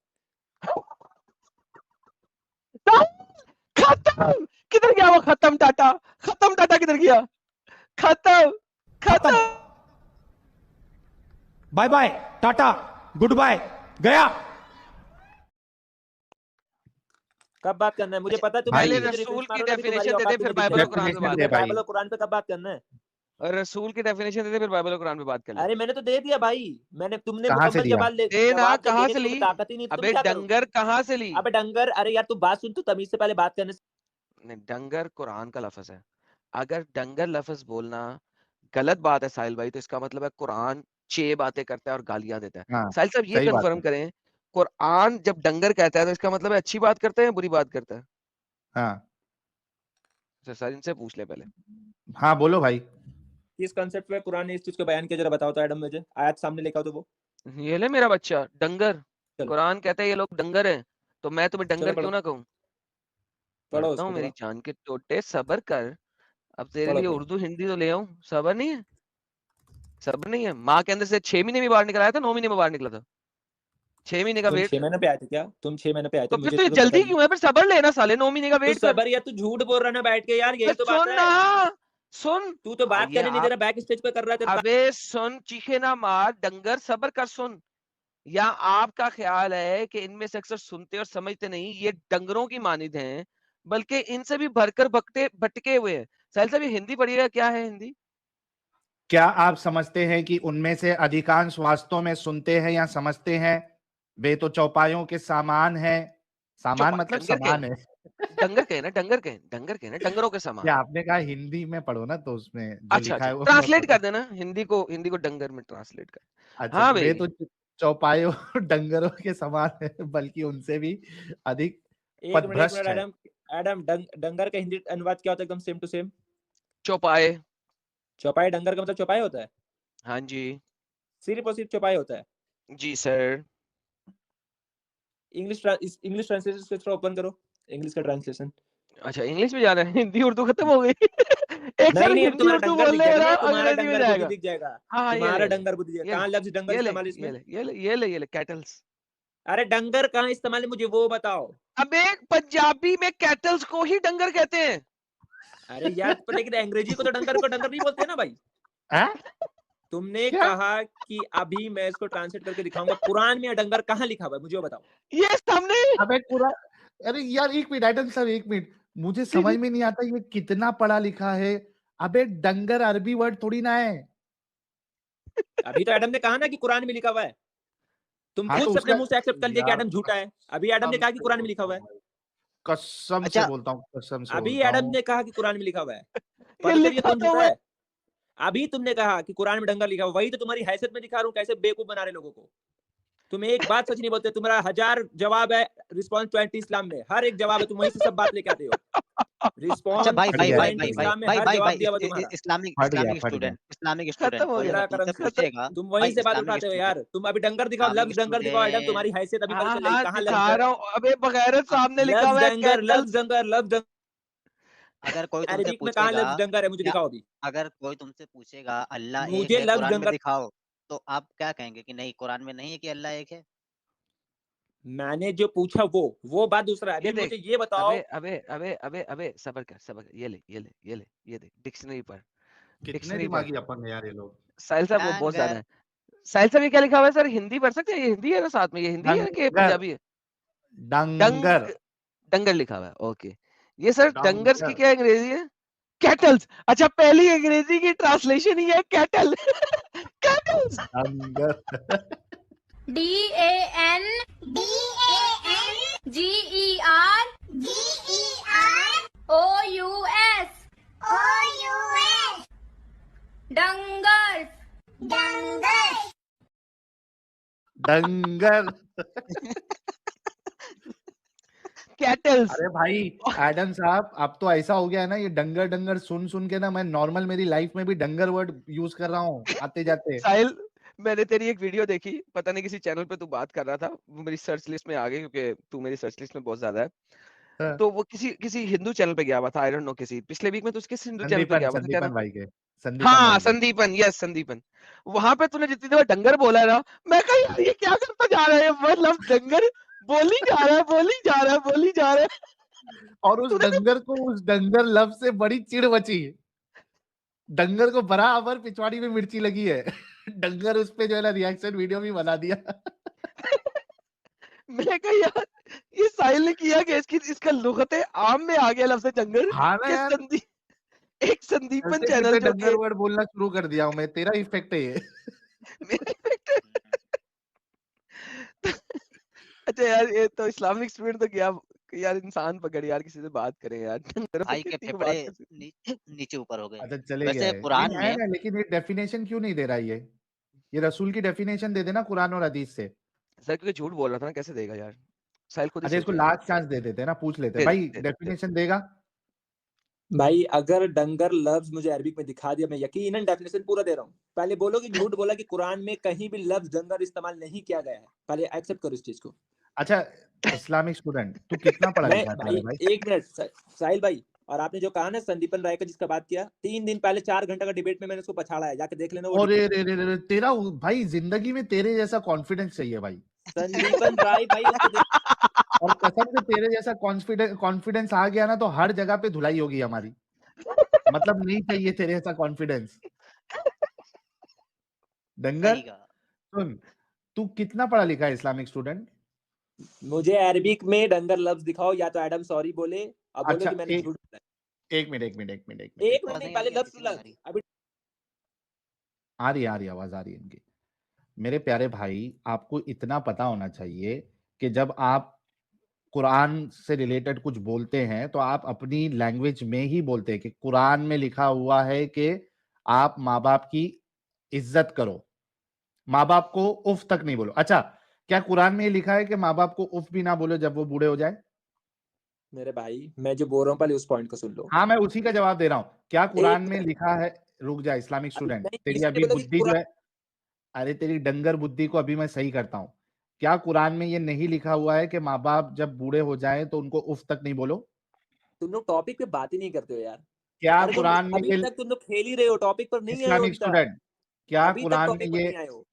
खत्म, किधर गया वो खत्म टाटा? खत्म टाटा किधर गया? खत्म खत्म, bye bye, tata, goodbye, गया। कब बात करना है मुझे अच्छा, पता है। तुम भाई, पहले मुझे रसूल रेफरेंस की मारो ताकि तुम्हारी डेफिनेशन दे औकात दे, फिर तुम्हें दिख बाइबल और जाए। कुरान पे डेफिनेशन बात दे कर ले। भाई। बाइबल और कुरान पे कब बात करना है? और रसूल की डेफिनेशन दे दे, फिर बाइबल और कुरान पे बात कर ले। अरे मैंने तो दे दिया भाई, मैंने तुमने कहाँ से मुकम्मल दिया? दे ना, जवाब जब कहाँ देने से की तुम्हें ली? ताकत ही नहीं तो तुम अबे क्या करोगे? डंगर कहाँ से ली? अबे डंगर, अरे यार तू बात सुन, तू तमीज से पहले बात करने से। नहीं, डंगर कुरान का लफ्ज है। अगर डंगर लफ्ज बोलना गलत बात है साहिल भाई, तो इसका मतलब है कुरान 6 बातें करता है और गालियां देता है। हाँ, साहिल साहब ये सही बात कंफर्म है। करें, कुरान जब डंगर कहता है तो इसका मतलब है अच्छी बात करता है या बुरी बात करता है? हाँ सर इनसे पूछ ले पहले। हाँ, बोलो भाई। किस कंसेप्ट पे कुरान ने इस चीज को बयान किया जरा बताओ तो एडम, मुझे आयत सामने लेकर आओ तो वो। ये ले मेरा बच्चा डंगर, चलो कुरान कहता है ये लोग डंगर हैं, तो मैं तुम्हें चलो डंगर पढ़ो, क्यों ना कहूँ? पढ़ो पढ़ता हूँ उसको मेरी थोड़ा, जान के टोटे, सबर कर। अब तेरे पढ़ो लिए पढ़ो। उर्दू हिंदी तो ले आऊं, सबर नहीं है? सब्र नहीं है? माँ के अंदर से 6 महीने में बाहर निकला आया था, 9 महीने में बाहर निकला था? 6 महीने का तुम वेट 6 महीने पे आए थे क्या? तुम 6 महीने पे आए थे, तो फिर मुझे तो ये तो पता जल्दी ही नहीं। क्यों है? फिर सबर लेना साले, 9 महीने का तू वेट कर। सबर या तू झूठ बोल रहा ना बैठ के यार, यही तो तो बात सुन है। ना, सुन। तू तो बात ये करने नहीं दे आप, रहा, बैक स्टेज पे कर रहा है तेरे अबे सुन, चीखे ना मार डंगर, सबर कर, सुन। या आपका ख्याल है कि इनमें से अक्सर सुनते और समझते नहीं, ये डंगरों की मानिद हैं, बल्कि इनसे भी भरकर भटके भटके हुए हैं। साहिल साहब ये हिंदी पढ़िएगा, क्या है हिंदी? क्या आप समझते हैं कि उनमें से अधिकांश वास्तव में सुनते हैं या समझते हैं? वे तो चौपायों के सामान है। सामान चौपाई मतलब डंगर के समान है। डंगर के ना, डंगर के डंगर के ना, डंगरों के समान। क्या आपने कहा हिंदी में पढ़ो ना, तो उसमें जो अच्छा लिखा अच्छा, है वो मैं ट्रांसलेट पढ़ो। कर देना, हिंदी को डंगर में ट्रांसलेट कर। अच्छा, हाँ तो वे भाई, तो चौपायों डंगरों के समान है, बल्कि उनसे भी अधिक एक मिनट पथभ्रष्ट है। एडम, डंगर का हिंदी अनुवाद क्या होता है एकदम सेम टू सेम? चौपाए। चौपाई, डंगर का मतलब चौपाई होता है? हाँ जी। सिर्फ और सिर्फ चौपाई होता है? जी सर। इंग्लिश ट्रांसलेशन थोड़ा ओपन करो, इंग्लिश का ट्रांसलेशन। अच्छा इंग्लिश में जा रहा है, हिंदी उर्दू खत्म हो गई। एक नहीं साल नहीं, अब हिंदी तुम्हारा उर्दू डंगर दिख बोलने जाएगा, वाला, नहीं तुम्हारा अंग्रेजी में डंगर खुद ही जाएगा। दिख जाएगा। हाँ हाँ, तुम्हारा डंगर खुद ही ये दिखेगा। कहाँ ले लफ्ज डंगर ये ले इस्तेमाल इसमें? ये ले ये ले ये ले ये ले कैटल्स। अरे डंगर कहाँ इस्तेमाल है मुझे वो बताओ। अबे पंजाबी में कैटल्स को ही डंगर कहते हैं। अरे यार पर लेकिन अंग्रेजी को तो डंगर को डंगर नहीं बोलते ना भाई। हैं? तुमने क्या? कहा कि अभी मैं इसको ट्रांसलेट करके दिखाऊंगा, कुरान में डंगर कहाँ लिखा हुआ है मुझे वो बताओ। ये सामने। अबे पूरा, अरे यार एक मिनट आइटम सर, एक मिनट, मुझे समझ में नहीं आता ये कितना पढ़ा लिखा है। अबे डंगर अरबी वर्ड थोड़ी ना है। अभी तो एडम ने कहा ना कि कुरान में लिखा हुआ है, तुम हाँ खुद तो से अपने उसका, मुंह से एक्सेप्ट कर लिया कि यार एडम झूठा है। अभी एडम ने कसम कहा कि से कुरान में लिखा बोलता हुआ हूँ है। भाई, कसम से अच्छा, बोलता हूँ, कसम से अभी बोलता एडम हूँ। ने कहा कि कुरान में लिखा हुआ है, ये पता चलिए लिखा कौन तो झूठा हुआ है। है। अभी तुमने कहा कि कुरान में डंगर लिखा हुआ, वही तो तुम्हारी हैसियत में दिखा रहा हूँ, कैसे बेवकूफ बना रहे लोगों को। तुम एक बात सच नहीं बोलते, तुम्हारा 1000 जवाब है रिस्पॉन्स 20 इस्लाम में, हर एक जवाब है, तुम वहीं से सब बात लेके आते हो। अच्छा रिस्पॉन्स भाई फट भाई गया, भाई 20 भाई फट भाई गया, इस्लाम में भाई हर भाई जवाब भाई दिया हुआ तुम्हारा। इस्लामिक फट गया, इस्लामिक फट गया। स्टूडेंट, इस्लामिक खत्म स्टूडेंट हो कोई गया। खुदा अगर करम तुमसे से पूछेगा, तुम वहीं भाई से बात इस्लामिक उठाते हो स्टूडेंट, यार। तुम अभी डंगर दिखाओ, इस्लामिक लफ्ज डंगर दिखाओ एडम, स्टूडेंट, तुम्हारी हैसियत अभी पता हाँ चलेगी हाँ कहाँ दिखा लफ्ज रहा हूँ, अबे बगैरत सामने लिखा लफ्ज हुआ है डंगर, लफ्ज कैटल्स। डंगर, लफ्ज डंगर। अगर कोई तुमसे अरबिक में कहाँ पूछेगा लफ्ज डंगर है मुझे क्या, दिखाओ अभी। अगर कोई तुमसे पूछेगा अल्लाह एक मुझे है लफ्ज कुरान में डंगर, दिखाओ, तो आप क्या कहेंगे कि नहीं कुरान में नहीं है कि अल्लाह एक है? मैंने जो पूछा वो बात दूसरा है। ये अभी देख, मुझे ये बताओ। अबे सबर कर, ये देख डिक्शनरी पर, कितने डिक्शनरी पर। दिमागी अपन है यार ये लोग। साहिल साहब वो बहुत ज्यादा डंगर, है। साहिल साहब ये क्या लिखा हुआ है सर? हिंदी पढ़ सकते हैं? ये हिंदी है ना साथ में? ये हिंदी है कि डंगर, पंजाबी है? डंगर, डंग डंगर लिखा हुआ है, ओके। ये सर डंगर्स की डंगर, क्या अंग्रेजी है? कैटल्स। अच्छा पहली अंग्रेजी की ट्रांसलेशन ही है कैटल। कैटल्स। डंगर। DAN GER OUS डंगर्स डंगर। कैटल्स। अरे भाई एडम साहब, अब तो ऐसा हो गया है ना, ये डंगर डंगर सुन सुन के ना मैं नॉर्मल मेरी लाइफ में भी डंगर वर्ड यूज कर रहा हूँ आते जाते। साहिल, मैंने तेरी एक वीडियो देखी, पता नहीं किसी चैनल पे तू बात कर रहा था, वो मेरी सर्च लिस्ट में आ गई क्योंकि तू मेरी सर्च लिस्ट में बहुत ज्यादा है। हाँ। तो वो किसी किसी हिंदू चैनल पे गया हुआ था, आई डोंट नो, किसी पिछले वीक में तो किस हिंदू चैनल पे संदीपन गया हुआ था, कह संदीपन रहा भाई के, संदीपन हाँ भाई के। संदीपन, यस संदीपन। वहां पे तूने जितनी देर डंगर बोला है ना, मैं कहा यार ये क्या करता जा रहा है, मतलब डंगर बोली जा रहा है, बोली जा रहा है, बोली जा रहा है। और उस तूने डंगर को, उस डंगर लफ्ज से बड़ी चिढ़ मची। डंगर को बराबर पिछवाड़ी में मिर्ची लगी है। डंगर उस पे जो है ना रिएक्शन वीडियो भी बना दिया। मैं कहा यार ये साहिल ने किया कि इसका लुगते आम में आ गया लफ्ज डंगर हाँ ना के यार, एक संदीपन चलते चैनल फिरते जो डंगर कि वर्ड बोलना शुरू कर दिया हूं मैं, तेरा इफेक्ट है ये। मेरे अच्छा यार, ये तो इस्लामिक स्टूडेंट तो गया कि यार इंसान पकड़ यार, किसी से बात करें यार, डंगर भाई पकड़ के की फेफड़े बात कर सकते। नीचे ऊपर हो गए। अच्छा चले गया वैसे है, कुरान नहीं है में ना, लेकिन ये डेफिनेशन क्यों नहीं दे रहा ये रसूल की डेफिनेशन दे देना कुरान और हदीस से। सर क्योंकि झूठ बोल रहा था ना, कैसे देगा यार, साहिल खुद ही अच्छा इसको सोच। लास्ट चांस दे देते हैं ना, पूछ लेते हैं दे दे भाई, दे दे, दे, दे। डेफिनेशन देगा। भाई अगर डंगर लफ्ज मुझे अरबिक में दिखा दिया, मैं यकीनन डेफिनेशन पूरा दे रहा हूँ। पहले बोलो कि झूठ बोला कि कुरान में कहीं भी लफ्ज डंगर इस्तेमाल नहीं किया गया है, पहले एक्सेप्ट करो इस चीज को। अच्छा इस्लामिक स्टूडेंट, तू कितना पढ़ा मैं लिखा है भाई प्यारे भाई? एक मिनट साहिल भाई, और आपने जो कहा ना संदीपन राय का जिसका बात किया, 3 दिन पहले 4 घंटे का डिबेट में मैंने उसको पछाड़ा है, जाके देख लेना वो अरे डिबेट। रे रे रे रे, तेरा भाई जिंदगी में तेरे जैसा कॉन्फिडेंस चाहिए भाई। संदीपन राय भाई उसको देख। और कसम से तेरे जैसा कॉन्फिडेंस आ गया ना तो हर जगह पे धुलाई होगी हमारी। मतलब नहीं चाहिए तेरे जैसा कॉन्फिडेंस। डंगर सही कहा। सुन, तू कितना पढ़ा लिखा है इस्लामिक स्टूडेंट? मुझे अरबिक में डंगर लफ्ज दिखाओ, या तो एडम सॉरी बोले और बोलो अच्छा कि मैंने झूठ बोला एक मिनट एक मिनट एक मिनट एक है। मिनट एक एक मिनट मिनट। आवाज नहीं, नहीं आ पहले रही है, लफ्ज किसी में आ लफ्ज रही अभी। आ रही आवाज आ रही है इनकी। मेरे प्यारे भाई, आपको इतना पता होना चाहिए कि जब आप कुरान से रिलेटेड कुछ बोलते हैं तो आप अपनी लैंग्वेज में ही बोलते हैं कि कुरान में लिखा हुआ है कि आप माँ बाप की इज्जत करो, माँ बाप को उफ तक नहीं बोलो। अच्छा, क्या कुरान में ये लिखा है कि माँ बाप को उफ भी ना बोलो जब वो बूढ़े हो जाए? मेरे भाई मैं जो बोल रहा हूँ पहले उस पॉइंट को सुन लो। हाँ मैं उसी का जवाब दे रहा हूं। क्या कुरान एक में मिनट, लिखा है? रुक जा इस्लामिक अभी स्टूडेंट, नहीं, तेरी इसलिए अभी बोलो कि बुद्धि जो कुरान। है, अरे तेरी डंगर बुद्धि को अभी मैं सही करता हूँ। क्या कुरान में ये नहीं लिखा हुआ है कि माँ बाप जब बूढ़े हो जाए तो उनको उफ तक नहीं बोलो? तुम लोग टॉपिक पे बात ही नहीं करते हो यार। क्या अरे तुम कुरान में अभी ये, तक तुम लोग खेल ही रहे हो, टॉपिक पर नहीं आए हो इस्लामिक अभी तक। स्टूडेंट, क्या अभी तक कुरान में टॉपिक पर ये, नहीं आए हो।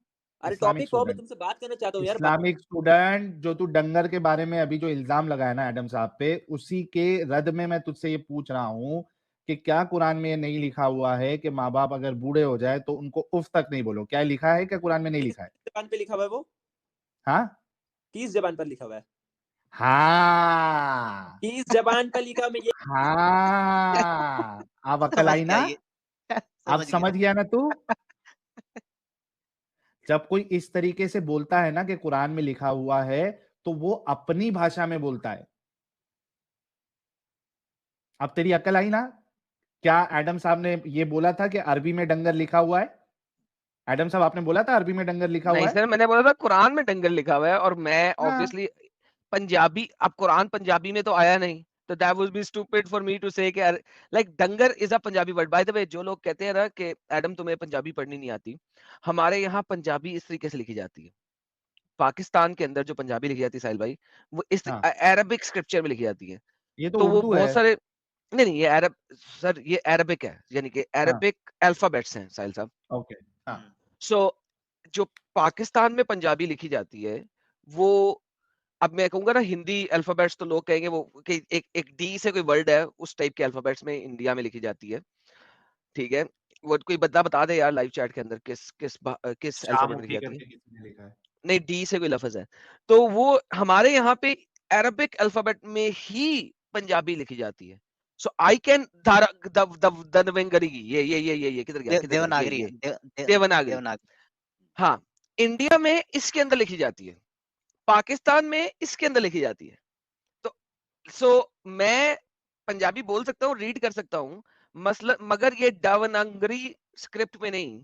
अरे इस्लामिक टॉपिक पर हो, मैं स्टूडेंट, तुमसे बात करना चाहता हूँ यार। इस्लामिक स्टूडेंट, जो तू डंगर के बारे में अभी जो इल्जाम लगाया ना एडम साहब पे, उसी के रद में मैं तुझसे ये पूछ रहा हूँ कि क्या कुरान में ये नहीं लिखा हुआ है कि माँ बाप अगर बूढ़े हो जाए तो उनको उफ तक नहीं बोलो? क्या लिखा है? क्या कुरान में नहीं किस लिखा है? जबान पे लिखा हुआ है वो? हाँ किस जबान पर लिखा हुआ है? हाँ किस जबान पर लिखा हुआ है? मैं ये हाँ, अब अकल समझ आई गया ना? ये। अब समझ समझ गया। गया ना तू? जब कोई इस तरीके से बोलता है ना कि कुरान में लिखा हुआ है, तो वो अपनी भाषा में बोलता है। अब तेरी अकल आई ना? क्या एडम साहब ने ये बोला था कि अरबी में डंगर लिखा हुआ है? एडम साहब आपने बोला था अरबी में डंगर लिखा नहीं हुआ है? सर, मैंने बोला था कुरान में डंगर लिखा हुआ है, और मैं हाँ। ऑब्वियसली पंजाबी, अब कुरान पंजाबी में तो आया नहीं, तो that would be stupid for me to say कि लाइक डंगर is a Punjabi word. By the way, जो लोग कहते हैं ना कि एडम तुम्हें पंजाबी पढ़नी नहीं आती, हमारे यहाँ पंजाबी इस तरीके से लिखी जाती है। पाकिस्तान के अंदर जो पंजाबी लिखी जाती है साहिल भाई, वो इस हाँ अरबिक स्क्रिप्चर में लिखी जाती है। ये तो तो वो उर्दू बहुत है। सारे, नहीं नहीं, ये अरब, सर ये अरबिक है, यानी कि हाँ अरबिक अल्फाबेट्स हैं साहिल साहब। ओके। हाँ सो जो पाकिस्तान में पंजाबी लिखी जाती है, वो, अब मैं कहूंगा ना हिंदी अल्फाबेट्स, तो लोग कहेंगे वो कि एक डी से कोई वर्ड है, उस टाइप के अल्फाबेट्स में इंडिया में लिखी जाती है। ठीक है, वो कोई बंदा बता दे यार लाइव चैट के अंदर किस अल्फाबेट में लिखी शाहमुखी जाती है। करके किसी ने लिखा है। नहीं, डी से कोई लफ्ज है, तो वो हमारे यहाँ पे अरबिक अल्फाबेट में ही पंजाबी लिखी जाती है। सो आई कैन धारा दनवेंगरी, ये किधर गया, किधर गया, देवनागरी है। ये देवनागरी। देवनागरी। हाँ, इंडिया में इसके अंदर लिखी जाती है, पाकिस्तान में इसके अंदर लिखी जाती है। तो सो मैं पंजाबी बोल सकता हूँ, रीड कर सकता हूँ, मगर ये देवनागरी स्क्रिप्ट में नहीं,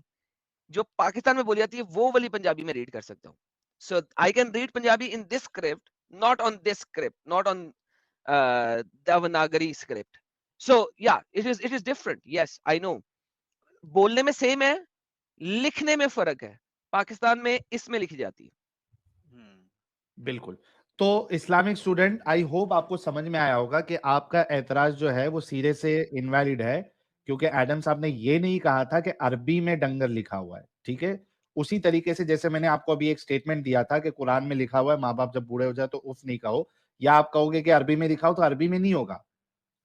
जो पाकिस्तान में बोली जाती है वो वाली पंजाबी में रीड कर सकता हूँ। So I can read Punjabi in this script, not on this script, not on Devanagari script. So yeah, it is different. Yes, I know. बोलने में सेम है, लिखने में फर्क है. पाकिस्तान में इसमें लिखी जाती है. बिल्कुल. तो इस्लामिक स्टूडेंट, आई होप आपको समझ में आया होगा कि आपका एतराज जो है वो सिरे से इनवैलिड है, क्योंकि एडम साहब ने ये नहीं कहा था कि अरबी में डंगर लिखा हुआ है. ठीक है, उसी तरीके से जैसे मैंने आपको अभी एक स्टेटमेंट दिया था कि कुरान में लिखा हुआ है माँ बाप जब बूढ़े हो जाए तो उफ नहीं कहो, या आप कहोगे कि अरबी में लिखा हो, तो अरबी में नहीं होगा.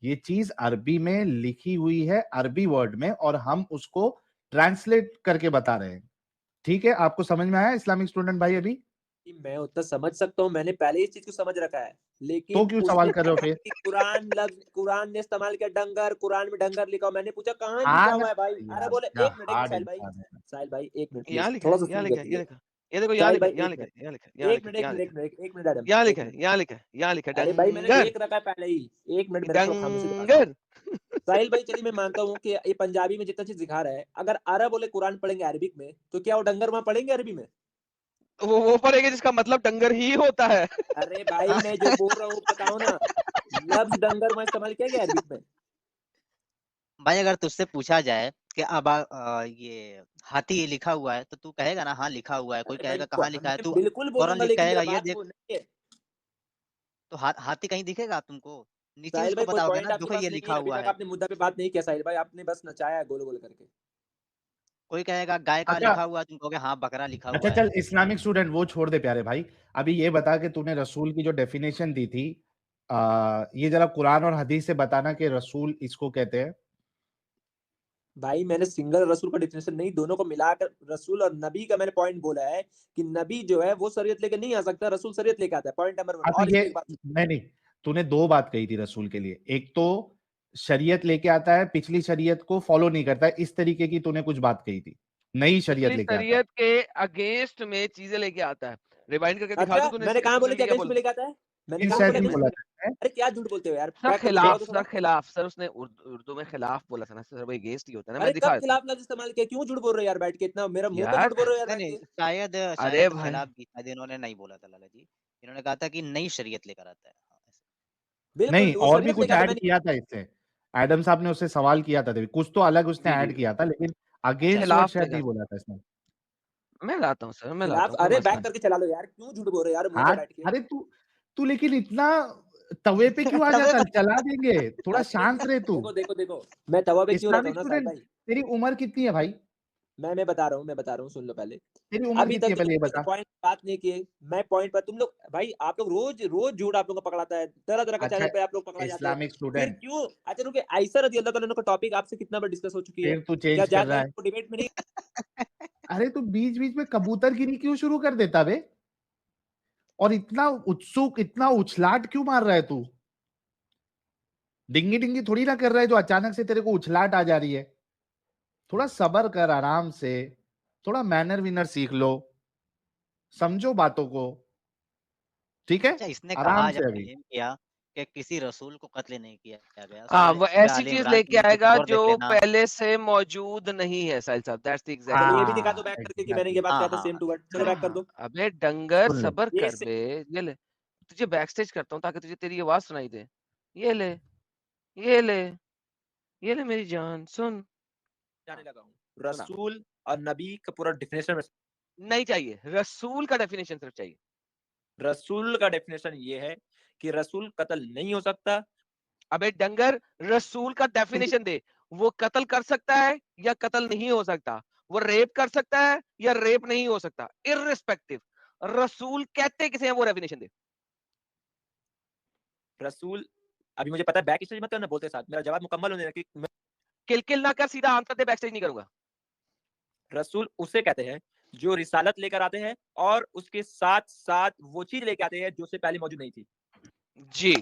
ये चीज अरबी में लिखी हुई है, अरबी वर्ड में, और हम उसको ट्रांसलेट करके बता रहे हैं. ठीक है, आपको समझ में आया इस्लामिक स्टूडेंट भाई? अभी कि मैं उतना समझ सकता हूँ, मैंने पहले इस चीज को समझ रखा है, लेकिन तो क्यों सवाल कर रहे हो फिर? कुरान ने इस्तेमाल किया डंगर, कुरान में डंगर लिखा हुआ, मैंने पूछा कहाँ लिखा हाँ हुआ है भाई? यार, अरे बोले क्या एक मिनट हार्ड साहिल भाई, इंसान है. साहिल भाई एक मिनट यहाँ प्लीज, लिखा थोड़ा है, सा यहाँ सुन लिखा है, गए. ये देखो, ये देखो, यहाँ साहिल लिखा है, भाई यहाँ एक लिखा है, मिनट, यहाँ लिखा है, यहाँ एक लिखा मिनट है, एक यहाँ मिनट लिखा है, एक मिनट एक मिनट यहाँ एडम, लिखा एक है, मिनट. यहाँ लिखा है, यहाँ लिखा है, अरे भाई मैंने डंगर देख रखा है पहले ही, एक मिनट मेरे को खामोशी से बात. डंगर. साहिल भाई चलिए मैं मानता हूँ कि ये पंजाबी में जितना चीज दिखा रहा है, अगर अरब बोले कुरान पढ़ेंगे अरबिक में, तो क्या वो डंगर वहां पढ़ेंगे अरबी में? वो पढ़ेगा जिसका मतलब डंगर ही होता है. अरे भाई मैं जो बोल रहा हूँ बताओ ना, लफ्ज डंगर वहां इस्तेमाल किया गया अरबिक में? भाई अगर तुझसे पूछा जाए कि अब ये हाथी लिखा हुआ है तो तू कहेगा ना हाँ लिखा हुआ है. कोई अरे भाई कहेगा कहाँ लिखा है, मैं तू बिल्कुल फौरन बोलूंगा, लिख लेकिन कहेगा मेरा ये बात देख. वो नहीं है. तो हाथी कहीं दिखेगा तुमको? नीचे साहिल उसको भाई कोई बताओगे पॉइंट ना, आपके देखो पास ये नहीं लिखा है, अभी हुआ तक है. आपने मुद्दा पे बात नहीं किया साहिल भाई, आपने बस नचाया है गोल गोल करके. कोई कहेगा गाय का अच्छा लिखा हुआ है, तुम कहोगे हाँ बकरा लिखा अच्छा, हुआ है. चल इस्लामिक स्टूडेंट वो छोड़ दे प्यारे भाई. अभी ये बता कि तूने रसूल की जो डेफिनेशन दी थी, ये जरा कुरान और हदीस से बताना कि रसूल इसको कहते हैं. भाई मैंने सिंगल रसूल का डिफिनेशन नहीं, दोनों को मिलाकर रसूल और नबी का मैंने पॉइंट बोला है कि नबी जो है वो शरीयत लेके नहीं आ सकता, रसूल शरीयत लेके आता है. Point number 1. हाँ, तो और ये इसमें एक बात, नहीं, तूने दो बात कही थी रसूल के लिए. एक तो शरीयत लेके आता है, पिछली शरीयत को फॉलो नहीं करता है, इस तरीके की तूने कुछ बात कही थी. नई शरीयत पिछली लेके आता है. शरीयत के अगेंस्ट में चीजें लेके आता है. रिवाइंड करके दिखा दूं अच्छा तूने मैंने कहा बोले सुन कि लिया अगेंस्ट बोल. में लेके आता है, मैंने किस कहा शायद बोले नहीं अगेंस्ट बोला में? था. अरे क्या झूठ बोलते हो यार, सर बैक करके खिलाफ, दिखाओ तो सर थोड़ा. खिलाफ, सर उसने उर्दू में खिलाफ बोला था ना सर, वो अगेंस्ट ही होता है ना. अरे मैं दिखा कब देता हूं खिलाफ लफ्ज इस्तेमाल किया, क्यों झूठ बोल रहे हो यार बैठ के, इतना मेरा मुंह पे यार. झूठ बोल रहे हो यार नहीं बैठ नहीं, के. शायद अरे शायद भाई, खिलाफ भी शायद इन्होंने नहीं बोला था लाला जी. इन्होंने कहा था कि नई शरीयत लेकर आता है. हाँ, ऐसे. बिल्कुल नहीं, वो और भी शरीयत कुछ लेके आता है. ऐड किया था इससे. एडम साहब ने उससे सवाल किया था, कुछ तो अलग उसने जी ऐड जी किया था, लेकिन अगेंस्ट वर्ड खिलाफ शायद लेगा. नहीं बोला था इसने. मैं लाता हूँ सर, मैं लाता खिलाफ, हूँ, कोई अरे मसला बैक करके चला लो यार, क्यों झूठ बोल रहे हो यार मुंह पे हाँ, बैठ के. अरे तू तू लेकिन इतना तवे पे क्यों आ तवे जाता? पे चला देंगे, थोड़ा अरे शांत रहे तू. देखो देखो देखो, मैं तवा पे क्यों रहता इस्लामिक हूँ ना साहिल स्टूडेंट, भाई. तेरी उम्र कितनी है भाई? मैं बता रहा हूँ सुन लो पहले. तेरी उम्र अभी कितनी तक है तो पहले ये तुम बता. पॉइंट बात नहीं किए, मैं पॉइंट पर, तुम लोग भाई आप लोग रोज रोज झूठ आप लोगों को पकड़ाता है, तरह तरह का अच्छा, चैनल पे आप लोग पकड़ा जाते हैं. इस्लामिक फिर स्टूडेंट, क्यों? अच्छा रुके, आयशा रजी अल्लाह ताला का टॉपिक आपसे कितना बार डिस्कस हो चुकी है, फिर तू क्या चेंज कर जाके रहा है. आपको डिबेट में नहीं? अरे तू बीच बीच में कबूतरगिरी क्यों शुरू कर देता बे? और इतना उत्सुक, इतना उछलाट क्यों मार रहा है तू? डिंगी डिंगी थोड़ी ना कर रहा है जो अचानक से तेरे को उछलाट आ जा रही है. थोड़ा सबर कर, आराम से, थोड़ा मैनर विनर सीख लो, समझो बातों को. ठीक है, अच्छा इसने आराम कहा से जब अभी. क्लेम किया कि किसी रसूल को कत्ल नहीं किया गया, हाँ, वो सूरह ऐसी आले चीज इमरान लेके में कुछ आएगा और देख जो लेना. पहले से मौजूद नहीं है साहिल साहब. दैट्स द एग्जैक्ट चलो पॉइंट. ये भी दिखा दो हाँ, बैक करके कि मैंने ये एग्जैक्टली. बात हाँ कहा था सेम हाँ टू वर्ड, चलो बैक कर हाँ, दो. अबे डंगर सुन ले. सबर ये कर बे. ये ले, तुझे बैक स्टेज करता हूँ ताकि तुझे तेरी आवाज सुनाई दे. ये ले, ये ले, ये ले मेरी जान, सुन. जाने लगा हूँ. सुना. रसूल और नबी का पूरा डिफिनेशन, नहीं चाहिए, रसूल का डेफिनेशन सिर्फ चाहिए. रसूल का डेफिनेशन ये है कि रसूल कत्ल नहीं हो सकता. अबे डंगर, रसूल का डेफिनेशन दे. वो कत्ल कर सकता है या कत्ल नहीं हो सकता. वो रेप कर सकता है या रेप नहीं हो सकता. इररिस्पेक्टिव, रसूल कहते किसे हैं वो डेफिनेशन दे. रसूल, अभी मुझे पता है बैक स्टेज मत करना बोलते साथ, मेरा जवाब मुकम्मल होने लगे. किल ना कर, सीधा आंसर दे, बैक स्टेज नहीं करूंगा. रसूल उसे कहते हैं जो रिसालत लेकर आते हैं और उसके साथ साथ वो चीज लेके आते हैं जो उससे पहले मौजूद नहीं थी. जी,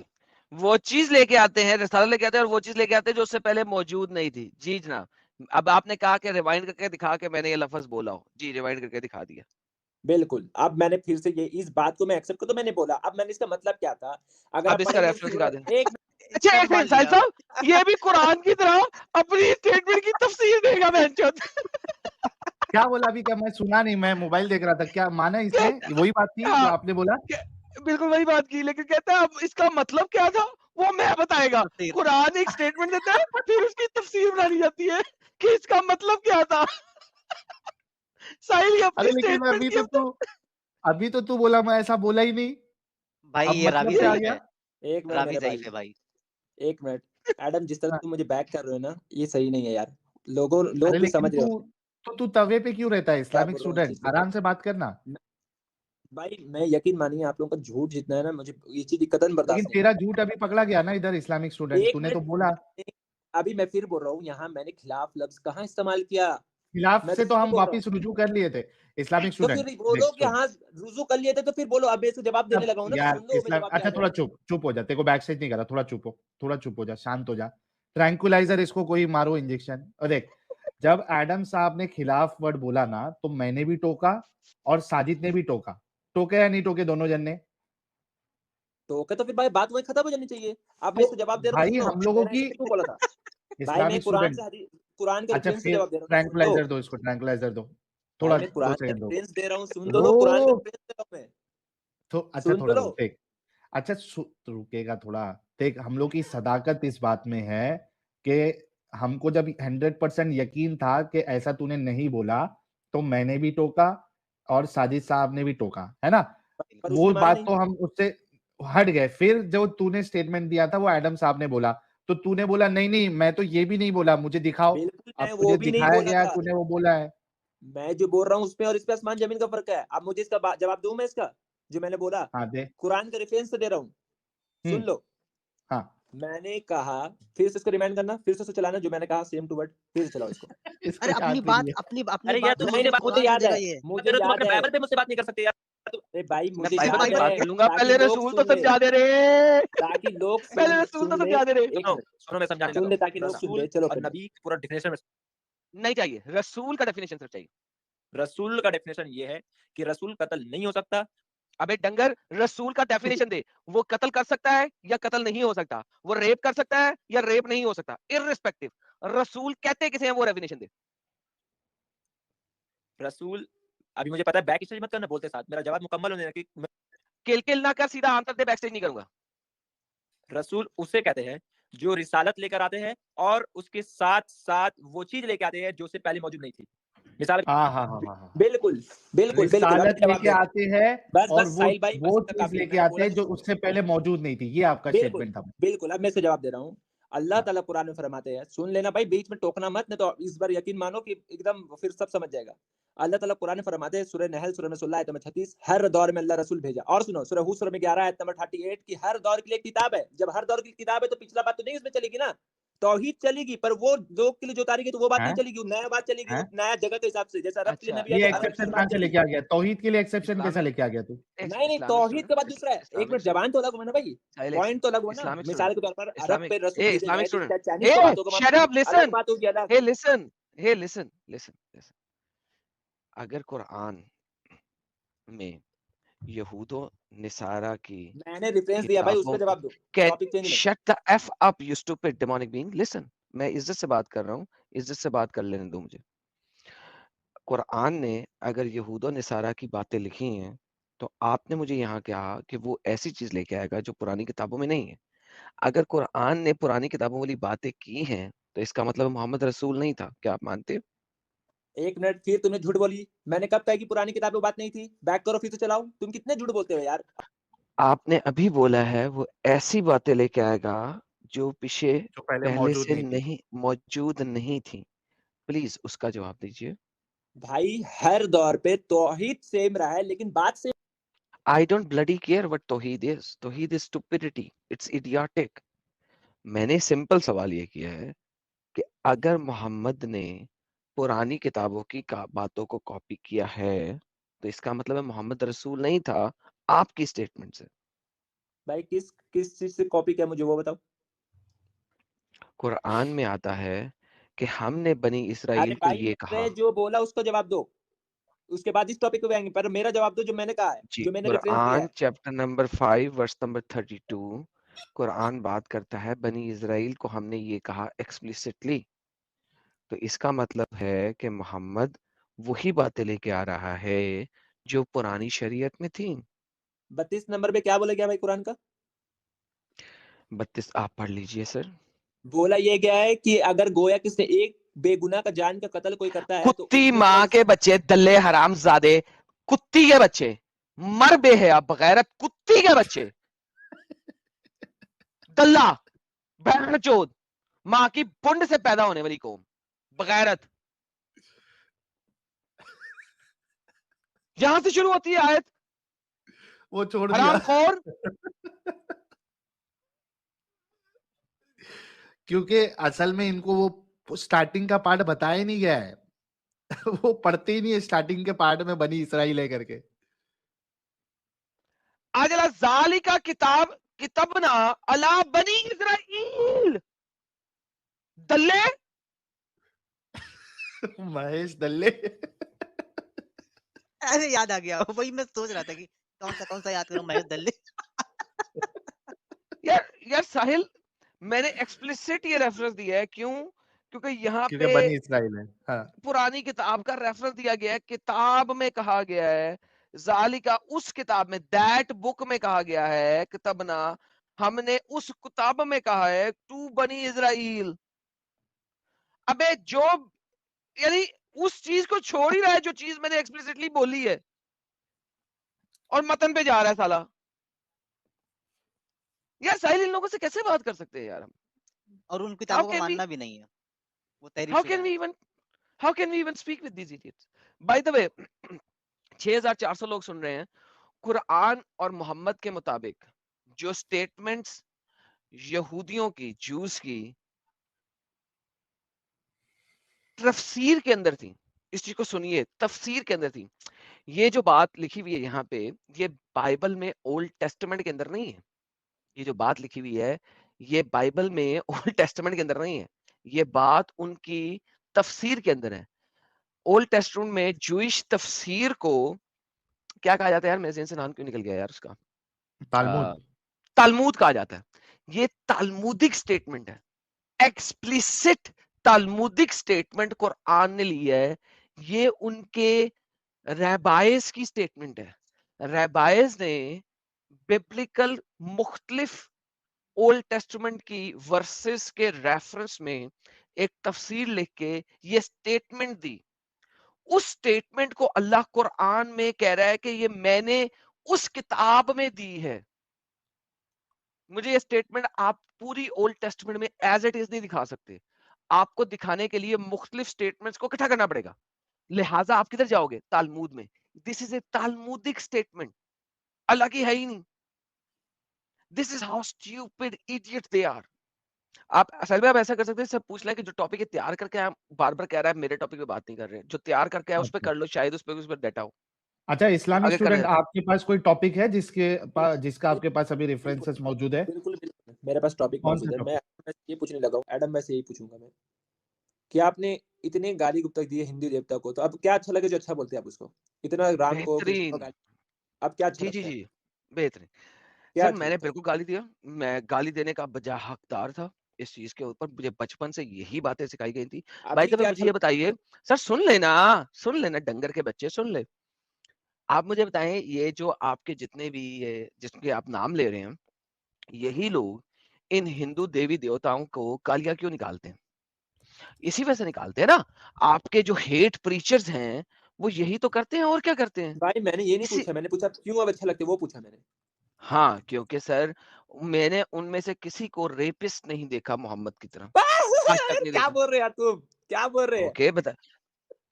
वो चीज लेके आते हैं, रिसालत लेके आते हैं, और वो चीज लेके आते हैं जो उससे पहले मौजूद नहीं थी. जी जनाब. अब आपने कहा कि रिवाइंड करके दिखा के मैंने ये लफ्ज बोला हो. जी, रिवाइंड करके दिखा दिया. बिल्कुल, अब मैंने फिर से ये इस बात को मैं एक्सेप्ट कर, तो मैंने बोला, अब मैंने इसका मतलब क्या था, अगर अब आप इसका पढ़ेंगे रेफरेंस दिखा दे. एक अच्छा एक सेकंड साहिल साहब, ये भी कुरान की तरह अपनी स्टेटमेंट की तफसीर देगा बहनचोद. क्या बोला अभी? क्या मैं सुना नहीं, मैं मोबाइल देख रहा था। क्या माना इसने? वही बात थी जो हाँ, आपने बोला? बिल्कुल वही बात की, लेकिन कहता है अब इसका मतलब क्या था वो मैं बताएगा। तफसीर। कुरान एक स्टेटमेंट देता है, फिर उसकी तफसीर बनानी जाती है कि इसका मतलब क्या था। साहिल ये अपनी अरे लेकिन स्टेटमेंट की अभी तो तू बोला, मैं ऐसा बोला ही नहीं। भाई अब ये मतलब रावी क्या आ ज़ईफ़ गया? है, एक मिनट रावी मेरे ज़ईफ़ भाई, है भाई। एक मिनट। एडम, जिस तरह हाँ। तुम मुझे बैक कर रहे हो ना, ये सही नहीं है यार। अरे लोग भी लेकिन समझ रहे हो तू तवे पे क्यों रहता है? क्या इस्लामिक बोल रहा हूँ इस स्टूडेंट, चीज पे। आराम से बात करना। भाई मैं यकीन मानिए, आप लोगों का झूठ जितना है ना, मुझे ये चीज कतन लेकिन बर्दाश्त नहीं तेरा है। झूठ अभी पकड़ा गया ना इधर, इस्लामिक स्टूडेंट, एक तूने तो मिनट, बोला। अभी मैं फिर बोल रहा हूँ, यहाँ मैंने खिलाफ लफ्ज कहाँ इस्तेमाल किया। खिलाफ मैं से तो तो फिर हम बोल रहा हूँ, वापिस रुजू कर लिए थे। इस्लामिक तो स्टूडेंट फिर देख बोलो कि सुन। हाँ रुजू कर लिए थे, तो फिर बोलो। अब मैं इसको जवाब देने अब लगा हूँ ना, तो यार सुन लो, मैं इस्लाम, जवाब क्या अच्छा है। थोड़ा चुप हो जा, तेरे को बैक स्टेज नहीं करा, थोड़ा चुप हो जा, शांत हो जा। ट्रैंकुलाइजर इसको कोई मारो इंजेक्शन। और देख, जब एडम साहब ने खिलाफ वर्ड बोला ना, तो मैंने भी टोका और साजिद ने भी टोका। टोके या नहीं टोके दोनों जन ने? तो ओके, तो फिर भाई बात वही खत्म हो जानी चाहिए। अब मैं तो इसको जवाब दे रहा हूँ, भाई सुनो। हम लोगों मैंने की ऐसे क्यों बोला था? भाई मैं इस्लामिक कुरान स्टूडेंट। से हदीस, कुरान के अच्छा रेफरेंस से फिर जवाब दे रहा हूँ ना, सुन लो। ट्रैंकुलाइजर दो, इसको ट्रैंकुलाइजर दो। भाई थोड़ा मैं 2 कुरान के सेकंड दो। रेफरेंस दे रहा हूँ, सुन तो लो, कुरान के रुक। रेफरेंस दे रहा हूँ मैं। तो अच्छा सुन तो थोड़ा लो। रुक, देख। अच्छा तो रुकेगा थोड़ा। देख, हम लोग की सदाकत इस बात में है कि हमको जब 100% यकीन था कि ऐसा तूने नहीं बोला, तो मैंने भी टोका और साजिद साहब ने भी टोका, है ना? पर वो उसने माना बात नहीं। तो हम उससे हट गए। फिर जो तूने स्टेटमेंट दिया था वो एडम साहब ने बोला, तो तूने बोला नहीं नहीं, मैं तो ये भी नहीं बोला, मुझे दिखाओ। बिल्कुल मैं अब वो तुझे भी नहीं दिखाया बोला गया है, था। तूने वो बोला है। मैं जो बोल रहा हूँ उसमें और इस पे आसमान जमीन का फर्क है। अब मुझे इसका जवाब दूं मैं इसका, जो मैंने बोला। हाँ दे। कुरान के रेफरेंस से दे रहा हूँ, सुन लो। हाँ। मैंने कहा, फिर से इसको रिमाइंड करना, फिर से चलाना, जो मैंने कहा सेम टू वर्ड, फिर से चलाओ इसको। इसको अरे याद भी नहीं है। अपनी अरे यार बात तुम तो नहीं, मुझे मुझे कुरान से याद दे है, रहा है। मुझे तुम याद अपने है। बाइबल पे मुझसे बात नहीं कर सकते यार। अरे भाई मैं मुझे बाइबल याद पे बात है, कर लूंगा, ताकि पहले लोग रसूल तो सुन ले, समझा दे रे। ताकि लोग पहले रसूल तो सुन ले। समझा दे रे। एक सुनो मिनट सुनो, मैं समझाने सुन लगा ले, हूँ। ताकि लोग सुन रसूल ले। चलो और फिर नबी की पूरा डेफिनेशन नहीं चाहिए, रसूल का डेफिनेशन सिर्फ चाहिए। रसूल का डेफिनेशन ये है कि रसूल कत्ल नहीं हो सकता। अबे डंगर, रसूल का डेफिनेशन दे। वो कत्ल कर सकता है या कत्ल नहीं हो सकता, वो रेप कर सकता है या रेप नहीं हो सकता, इररिस्पेक्टिव रसूल कहते किसे हैं वो डेफिनेशन दे। रसूल, अभी मुझे पता है बैक स्टेज मत करना बोलते साथ, मेरा जवाब मुकम्मल होने कि किल किल ना कर, सीधा आंसर दे, बैक स्टेज नहीं करूंगा। रसूल उसे कहते हैं जो रिसालत लेकर आते हैं और उसके साथ साथ वो चीज लेके आते हैं जो उससे पहले मौजूद नहीं थी। मिसाल, हाँ हाँ हाँ हाँ हाँ। बिल्कुल बिल्कुल बिल्कुल। अब मैं रिसालत जवाब लेके दे रहा हूँ। आते हैं बस और बस साहिल भाई, बस वो इतना चीज काफी है, लेके मैंने आते बोला हैं ना। जो उससे पहले मौजूद नहीं थी। ये आपका बिल्कुल स्टेटमेंट था। बिल्कुल। अब मैं इससे जवाब दे रहा हूँ। अल्लाह हाँ। ताला कुरान में फरमाते हैं, सुन लेना भाई, बीच में टोकना मत, नहीं तो इस बार यकीन मानो कि एकदम फिर सब समझ जाएगा। अल्लाह ताला कुरान में फरमाते हैं, सूरह नहल सूरह में 16 आयत नंबर 36, हर दौर में अल्लाह रसूल भेजा। और सुनो, सूरह हूद सूरह में 11 आयत नंबर 38 की हर दौर के लिए किताब है। जब हर दौर की किताब है तो पिछला बात तो नहीं उसमें चलेगी ना, तौहीद चलेगी। पर वो लोग के लिए जो तारीख है तो वो बात हैं? नहीं चलेगी, वो नया बात चलेगी, वो हैं? नया जगह के हिसाब से। जैसा अरब के लिए अच्छा, नबी आए ये तो अरब एक्सेप्शन कहाँ अरब से जगह। लेके आ गया? तौहीद के लिए एक्सेप्शन कैसा इस्लामिक लेके आ गया तू? नहीं, इस्लामिक तौहीद के बाद स्टूडेंट, दूसरा है। एक इस्लामिक मिनट, जबान तो अलग हुआ ना भाई, स्टूडेंट, पॉइंट तो अलग हुआ ना। इस्लामिक मिसाल स्टूडेंट, के तौर पर अरब इस्लामिक पे रसूल भेजे गए, इस्लामिक तो स्टूडेंट, चाइनीज पे बात होगा, शट अप, अलग लिसन, बात होगी, अलग। Listen, listen, listen. अगर कुरान में यहूदो निसारा की मैंने रेफरेंस दिया भाई, किताबों उसका जवाब दो, कैन टॉपिक चेंज मत। Shut the F up you stupid demonic being, listen. मैं इज्जत से बात कर रहा हूँ, इज्जत से बात कर लेने दो मुझे। कुरान ने अगर यहूदो निसारा की बातें लिखी हैं, तो आपने मुझे यहाँ कहा कि वो ऐसी चीज लेके आएगा जो पुरानी किताबों में नहीं है। अगर कुरान ने पुरानी किताबों वाली बातें की हैं, तो इसका मतलब मोहम्मद रसूल नहीं था। क्या आप मानते हो? एक मिनट, फिर तुमने झूठ बोली। मैंने कब कहा कि पुरानी किताब में बात नहीं थी? बैक करो, फिर से चलाओ। तुम कितने झूठ बोलते हो यार। आपने अभी बोला है वो ऐसी बातें लेके आएगा जो जो पहले पहले मौजूद से नहीं थी। नहीं मौजूद नहीं थी। प्लीज उसका जवाब दीजिए। भाई हर दौर पे तौहीद सेम रहा है, लेकिन बात से I don't bloody care what Towhid is. Towhid is stupidity. It's idiotic. मैंने सिंपल सवाल ये किया है कि अगर मोहम्मद ने पुरानी किताबों की बातों को कॉपी किया है, तो इसका मतलब है मोहम्मद रसूल नहीं था, आपकी स्टेटमेंट से। भाई किस किस चीज से कॉपी किया, मुझे वो बताओ। कुरान में आता है कि हमने बनी अरे इसराइल को भाई ये कहा। मैंने जो बोला उसका जवाब दो, उसके बाद इस टॉपिक पे आएंगे। पर मेरा जवाब दो जो मैंने कहा है, जी, जो मैंने रेफरेंस दिया कुरान है। Chapter number 5 verse number 32, Quran बात करता है बनी इसराइल को हमने ये कहा एक्सप्लिसिटली। तो इसका मतलब है कि मोहम्मद वही बातें लेके आ रहा है जो पुरानी शरीयत में थी। 32 नंबर पे क्या बोला गया भाई कुरान का? 32 आप पढ़ लीजिए सर। बोला ये गया है कि अगर गोया किसने एक बेगुनाह का जान का कत्ल कोई करता है तो कुत्ती उसने माँ कल के बच्चे, दल्ले हरामजादे, कुत्ती के बच्चे, मर बे है आप बगैरत कुत्ती के बच्चे, दल्ला, बहनचोद, माँ की पुंड से पैदा होने वाली कौम, बगैरत। यहां से शुरू होती है आयत, वो छोड़ दिया हरामखोर। क्योंकि असल में इनको वो स्टार्टिंग का पार्ट बताया ही नहीं गया है वो पढ़ते ही नहीं है स्टार्टिंग के पार्ट में बनी इसराइल है करके। आजला जालिका किताब कितबना अला बनी इस्राइल, दल्ले। महेश दल्ले अरे याद आ गया, वही मैं सोच रहा था कि कौन सा याद करूं, महेश दल्ले। यार साहिल, मैंने एक्सप्लिसिट ये रेफरेंस दिया है, क्यों? क्योंकि यहाँ क्योंकि पे बनी इसराइल है। हाँ। पुरानी किताब का रेफरेंस दिया गया है, किताब में कहा गया है, जालिका उस किताब में, दैट बुक में कहा गया है, किताबना, हमने उस किताब में कहा है टू बनी इजराइल। अबे जो, यानी उस चीज को छोड़ ही रहा है जो चीज मैंने एक्सप्लिसिटली बोली है, और मतन पे जा रहा है साला। यार साहिल, इन लोगों से कैसे बात कर सकते हैं यार हम? और उन किताबों को मानना भी नहीं है, वो तहरीफ How शुदा can है। we even how can we even speak with these idiots? By the way, 6400 लोग सुन रहे हैं। कुरान और मोहम्मद के मुताबिक जो स्टेटमेंट्स यहूदियों की, जूस की तफसीर के अंदर थी, इस चीज को सुनिए, तफसीर के अंदर थी। ये जो बात लिखी हुई है यहाँ पे, ये बाइबल में ओल्ड टेस्टामेंट के अंदर नहीं है। ये जो बात लिखी हुई है, ये बाइबल में ओल्ड टेस्टामेंट के अंदर नहीं है, ये बात उनकी तफसीर के अंदर है। ओल्ड टेस्टामेंट में जूइश तफसीर को क्या कहा जाता है यार? मेरे ज़हन से नाम क्यों निकल गया यार उसका? तालमुद। तालमुद कहा जाता है। ये तालमुदिक स्टेटमेंट है, एक्सप्लिसिट तालमुदिक स्टेटमेंट कुरान ने ली है। ये उनके रैबाइस की स्टेटमेंट है। रैबाइस ने बिब्लिकल मुख्तलिफ ओल्ड टेस्टामेंट की वर्सेस के रेफरेंस में एक तफसीर लिख के ये स्टेटमेंट दी। उस स्टेटमेंट को अल्लाह कुरान में कह रहा है कि ये मैंने उस किताब में दी है। मुझे ये स्टेटमेंट आप पूरी ओल्ड टेस्टमेंट में एज इट इज नहीं दिखा सकते। आपको दिखाने के लिए मुख्तलिफ स्टेटमेंट्स को इकट्ठा करना पड़ेगा। लिहाजा आप किधर जाओगे? तालमुद में। This is a Talmudic statement, Allah की है ही नहीं। This is how stupid idiot they are. आप असल में आप ऐसा कर सकते हैं, सब पूछ लें कि जो टॉपिक तैयार करके आप बार बार कह रहा है मेरे टॉपिक पे बात नहीं कर रहे हैं, जो तैयार करके है उस पर कर लो, शायद उस पर डेटा हो। अच्छा, इस्लामिक आगे कर स्टूडेंट, रहे हैं। आपके पास कोई टॉपिक है जिसका आपके पास अभी रेफरेंसेस मौजूद है? बिल्कुल बिल्कुल मेरे पास टॉपिक कौन मौजूद सा है। मैं टॉपिक? ये पूछने लगा हूँ एडम, मैं से यही पूछूंगा मैं कि आपने इतने गाली गुप्तक दिए हिंदू देवता को, तो अब क्या अच्छा लगे जो अच्छा बोलते हैं आप उसको? इतना राम को कृष्ण को बेहतरीन। गाली, अब क्या अच्छा जी जी लगता है? जी, बेहतरीन। क्या सर अच्छा मैंने लगता है? बिल्कुल गाली दिया, मैं गाली देने का बजा हकदार था। इस चीज के ऊपर मुझे बचपन से यही बातें सिखाई गई थी। भाई अभी तब क्या मुझे अच्छा ये लगता बताइए, सर सुन लेना डंगर के बच्चे, सुन ले। आप मुझे बताएं, ये जो आपके जितने भी ये जिसके आप नाम ले रहे हैं, यही लोग इन हिंदू देवी देवताओं को गालियां क्यों निकालते हैं? इसी वजह से निकालते हैं ना। आपके जो हेट प्रीचर्स हैं वो यही तो करते हैं, और क्या करते हैं? भाई मैंने ये नहीं इसी पूछा, मैंने पूछा क्यों अब अच्छा लगते हैं, वो पूछा मैंने। हाँ, क्योंकि सर मैंने उनमें से किसी को रेपिस्ट नहीं देखा मोहम्मद की तरह, आज तक नहीं क्या देखा। बोल रहे हैं तुम, क्या बोल रहे हैं? ओके बता, एक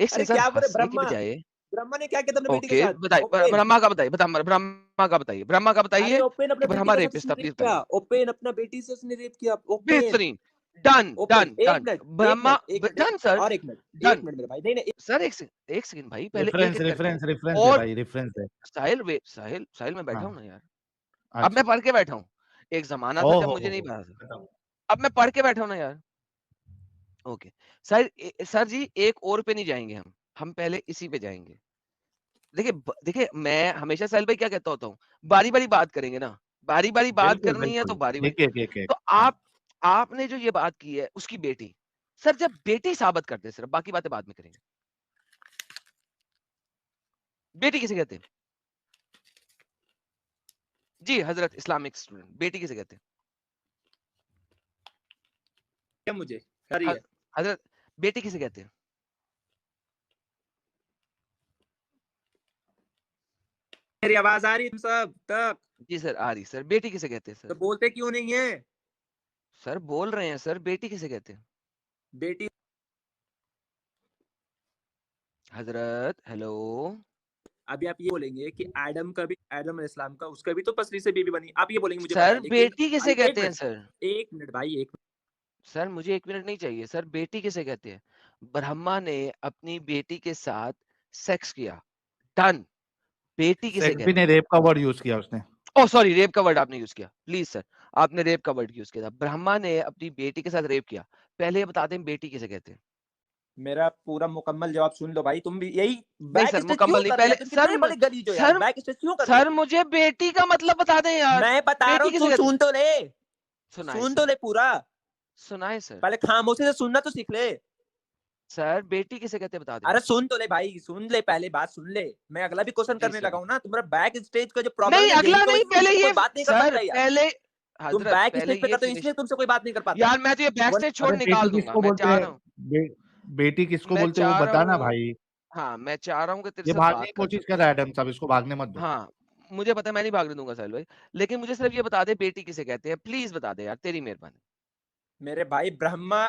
अरे सेकंड सर, क्या बोल रहे, हंसने की ब्रह्मा, बजाय। ब्रह्मा ने क्या किया था अपने बेटी के ओके साथ? बताइए, ओपेन, ब्रह्मा का बताइए, ब्रह्मा का बताइए, ब्रह्मा का अरे बताइए ओपेन अपना कि बेटी ब्रह्मा के साथ रेपिस्ट उसने था, रेप प्लीज किया, बताइए। ओपेन अपना बेटी से उसने रेप किया, ओपेन। बेहतरीन, डन ओपेन, डन एक डन, मिनट एक ब्रह्मा मिनट एक मिनट डन सर, और एक मिनट, एक डन मिनट मेरे भाई, नहीं नहीं सर। एक सेकंड भाई, पहले एक रेफरेंस एक करके। रेफरेंस रेफरेंस है और भाई, रेफरेंस है। साहिल साहिल मैं बैठा हाँ, हूँ ना यार, अब अच्छा। मैं पढ़ के बैठा हूँ। एक जमाना था जब मुझे नहीं हो पता था, बताओ। अब मैं पढ़ के बैठा हूँ ना यार। ओके सर, सर जी एक और पे नहीं जाएंगे हम पहले इसी पे जाएंगे। देखिए मैं हमेशा साहिल भाई क्या कहता होता हूँ, बारी बारी बात करेंगे ना, बारी बारी बात बिल्कुल करनी है तो बिल्कुल, बारी बारी। एक एक एक एक। तो हाँ। आपने जो ये बात की है उसकी बेटी, सर जब बेटी साबित कर दे सिर्फ, बाकी बातें बाद में करेंगे। बेटी किसे कहते हैं? जी हजरत इस्लामिक स्टूडेंट, बेटी किसे कहते हैं? क्या मुझे सही है? हजरत बेटी किसे कहते हैं? मेरी आवाज आ रही है तुम सब तक? जी सर आ रही सर। बेटी किसे कहते हैं तो सर? बोलते क्यों नहीं है? सर बोल रहे हैं सर, बेटी किसे कहते हैं? बेटी हजरत हेलो। अभी आप ये बोलेंगे कि आदम इस्लाम का उसका भी तो पसली से बेबी बनी, आप ये बोलेंगे मुझे पता सर है, लेकिन बेटी किसे एक कहते हैं मिनट, सर? एक मिनट भाई, एक सर मुझे 1 मिनट नहीं चाहिए सर। बेटी किसे कहते हैं? ब्रह्मा ने अपनी बेटी के साथ सेक्स किया, डन। बेटी किसे सेक्स भी कहते नहीं, हैं? रेप का वर्ड यूज किया उसने। ओह सॉरी, रेप का वर्ड आपने यूज किया, प्लीज सर। आपने रेप का वर्ड यूज किया था। ब्रह्मा ने अपनी बेटी के साथ रेप किया। पहले ये बता दें बेटी किसे कहते हैं? मेरा पूरा मुकम्मल जवाब सुन लो भाई, तुम भी यही नहीं बैक सर स्टेज मुकम्मल क्यों नहीं, कर रहे पहले हो? तुम सर कितने बड़े गलीज हो यार, सर बैक स्टेज क्यों कर रहे सर हो? मुझे बेटी का मतलब बता दें यार। मैं बता रहा बेटी हूँ, किसे तू कहते हैं? सुन तो ले, सुनाए सुन तो सर, ले पूरा, सुनाए सर। पहले खामोशी से सुनना तो सीख ले। सर बेटी किसे कहते हैं बता दें। अरे सुन तो ले भाई, सुन ले, पहले बात सुन ले, मैं अगला भी क्वेश्चन जी करने सर। लगा हूँ ना। तुम्हारा बैक स्टेज का जो प्रॉब्लम नहीं है यही अगला तो, नहीं, इसलिए पहले तुमसे ये कोई बात नहीं कर सर सकता यार। पहले तुम हजरत बैक पहले स्टेज पे ये करते हो, फिनिश। इसलिए तुमसे कोई बात नहीं कर पाता। यार मैं तो ये बैक स्टेज छोड़ अरे निकाल बेटी दूंगा, किसको मैं बोलते चाह हैं? रहा हूँ। बेटी किसको मैं बोलते हैं वो चाह रहा बताना हूँ, भाई। हाँ मैं चाह रहा हूँ कि तेरे ये से भागने बात की कर कोशिश कर सकूं। रहा है एडम साहब, इसको भागने मत दो। हाँ मुझे पता है, मैं नहीं भागने दूंगा साहिल भाई, लेकिन मुझे सिर्फ ये बता दे बेटी किसे कहते हैं, प्लीज बता दे यार, तेरी मेहरबानी। मेरे भाई ब्रह्मा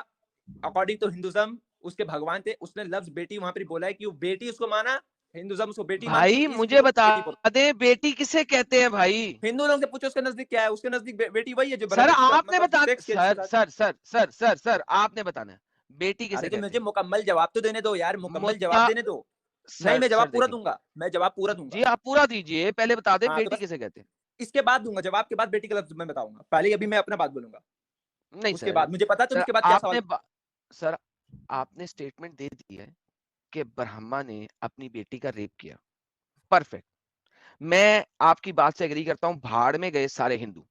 अकॉर्डिंग टू हिंदुज्म उसके भगवान थे, उसने लफ्ज बेटी वहां पर बोला है कि वो बेटी उसको माना, हिंदुज्म उसको बेटी मानती है, भाई इसलिए मुझे वो बता बेटी बोलते दे बेटी किसे कहते हैं भाई। हैं। हिंदू लोग से पूछो उसके नजदीक क्या है, उसके नजदीक बेटी वही है जो सर आपने मतलब बता सेक्स किया जिसके सर साथ। Sir sir sir sir sir आपने बताना है बेटी किसे अरे तो कहते मुझे हैं। मुकम्मल जवाब तो देने दो यार, मुकम्मल जवाब मुद्दा देने दो। नहीं, सर मैं सर जवाब पूरा देखें दूंगा, मैं जवाब पूरा दूंगा। जी, आप पूरा दीजिए, पहले बता दे हाँ तो बेटी बस किसे कहते हैं। इसके बाद दूंगा, जवाब के बाद बेटी का लफ्ज मैं बताऊंगा, पहले अभी मैं अपना बात बोलूंगा, नहीं उसके सर बाद मुझे पता है तुम सर इसके बाद क्या सवाल। सर आपने स्टेटमेंट दे दी है कि ब्रह्मा ने अपनी बेटी का रेप किया, परफेक्ट। मैं आपकी बात से एग्री करता हूं, भाड़ में गए सारे हिंदू,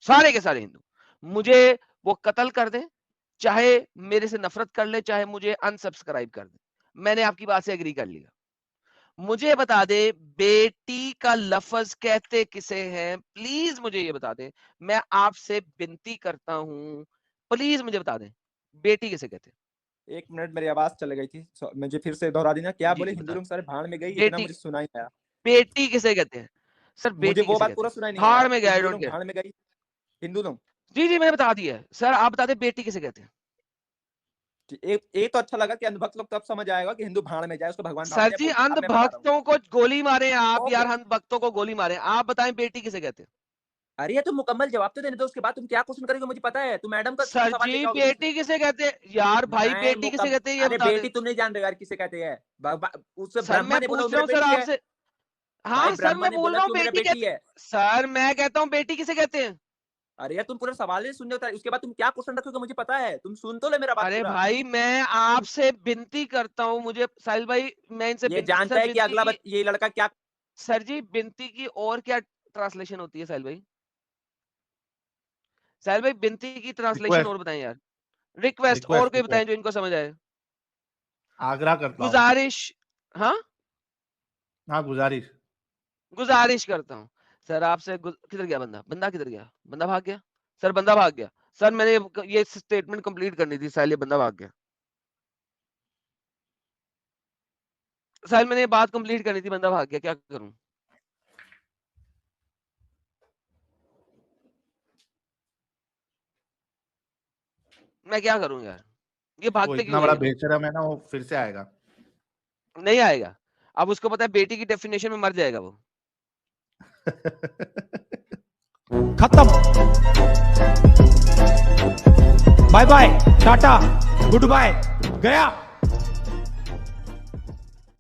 सारे के सारे हिंदू, मुझे वो कत्ल कर दें, चाहे मेरे से नफरत कर ले, चाहे मुझे अनसब्सक्राइब कर दे, मैंने आपकी बात से एग्री कर लिया। मुझे बता दे बेटी का लफ्ज कहते किसे हैं, प्लीज मुझे ये बता दे, मैं आपसे विनती करता हूं, प्लीज मुझे बता दें बेटी किसे कहते हैं। एक मिनट, मेरी आवाज चली गई थी, मुझे फिर से दोहरा देना, क्या जी बोले? जी हिंदू बता। लोग सारे भाड़ में गई, इतना बेटी मुझे सुनाई नहीं आया। बेटी किसे कहते हैं सर, मुझे बेटी वो किसे बात कहते पूरा हैं। सुनाई नहीं भाड़ आया में कि गया, आई हिंदू डोंट लोग केयर। भाड़ में गई, हिंदू लोग। जी जी मैंने बता दिया है सर, आप बता दें बेटी किसे कहते हैं। एक तो अच्छा लगा कि अंधभक्त लोग तब समझ आएगा कि हिंदू भाड़ में जाए, उसको भगवान भाड़ में सर जाए जी बोलते। अंध अब मैं बता रहा हूँ। भक्तों को गोली मारे आप ओके, यार, अंध भक्तों को गोली मारे आप, बताएं बेटी किसे कहते हैं। अरे ये तो मुकम्मल जवाब तो देने दो, उसके बाद तुम क्या क्वेश्चन करोगे मुझे पता है, तुम मैडम का सर सवाल जी लेके आओगे तुम। बेटी किसे कहते हैं यार, भाई मैं बेटी किसे कहते हैं ये अरे बता दें। बेटी तुम नहीं जान रहे यार किसे कहते हैं, उस सर ब्रह्मा मैं ने बोला वो पूछ रहा मेरी हूँ सर बेटी है। आपसे। भाई हाँ सर ब्रह्मा मैं ने बोल बोला रहा कि हूँ वो मेरा बेटी बेटी कहते। है। सर मैं कहता हूँ बेटी किसे कहते हैं। अरे यार तुम पूरा सवाल ही सुनने होता है, उसके बाद तुम क्या क्वेश्चन रखोगे मुझे पता है, तुम सुन तो ले मेरा बात अरे पूरा। भाई मैं आपसे विनती करता हूँ, मुझे साहिल भाई मैं इनसे ये जानता है कि विनती अगला की। ये लड़का क्या। सर जी विनती की और क्या ट्रांसलेशन होती है साहिल भाई। साहिल भाई विनती की ट्रांसलेशन रिक्वेस्ट, और बताएं यार। रिक्वेस्ट और रिक्वेस्ट, कोई बताएं रिक्वेस्ट। जो इनको समझ आए। आग्रह करता हूँ। गुजारिश, हाँ हाँ गुजारिश। गुजारिश करता हूँ सर आपसे। किधर गया बंदा, बंदा किधर गया, बंदा भाग गया सर, बंदा भाग गया सर। मैंने ये स्टेटमेंट कंप्लीट करनी थी साहिल, ये बंदा भाग गया साहिल, मैंने ये बात कंप्लीट करनी थी, बंदा भाग गया, क्या करूं। मैं क्या करूं यार, ये वो भागते इतना क्यों है बड़ा ये लोग। बेशरम है ना, वो फिर से आएगा। नहीं आएगा, अब उसको पता है बेटी की डेफिनेशन में मर जाएगा वो। खत्म। Bye bye, tata, goodbye, गया।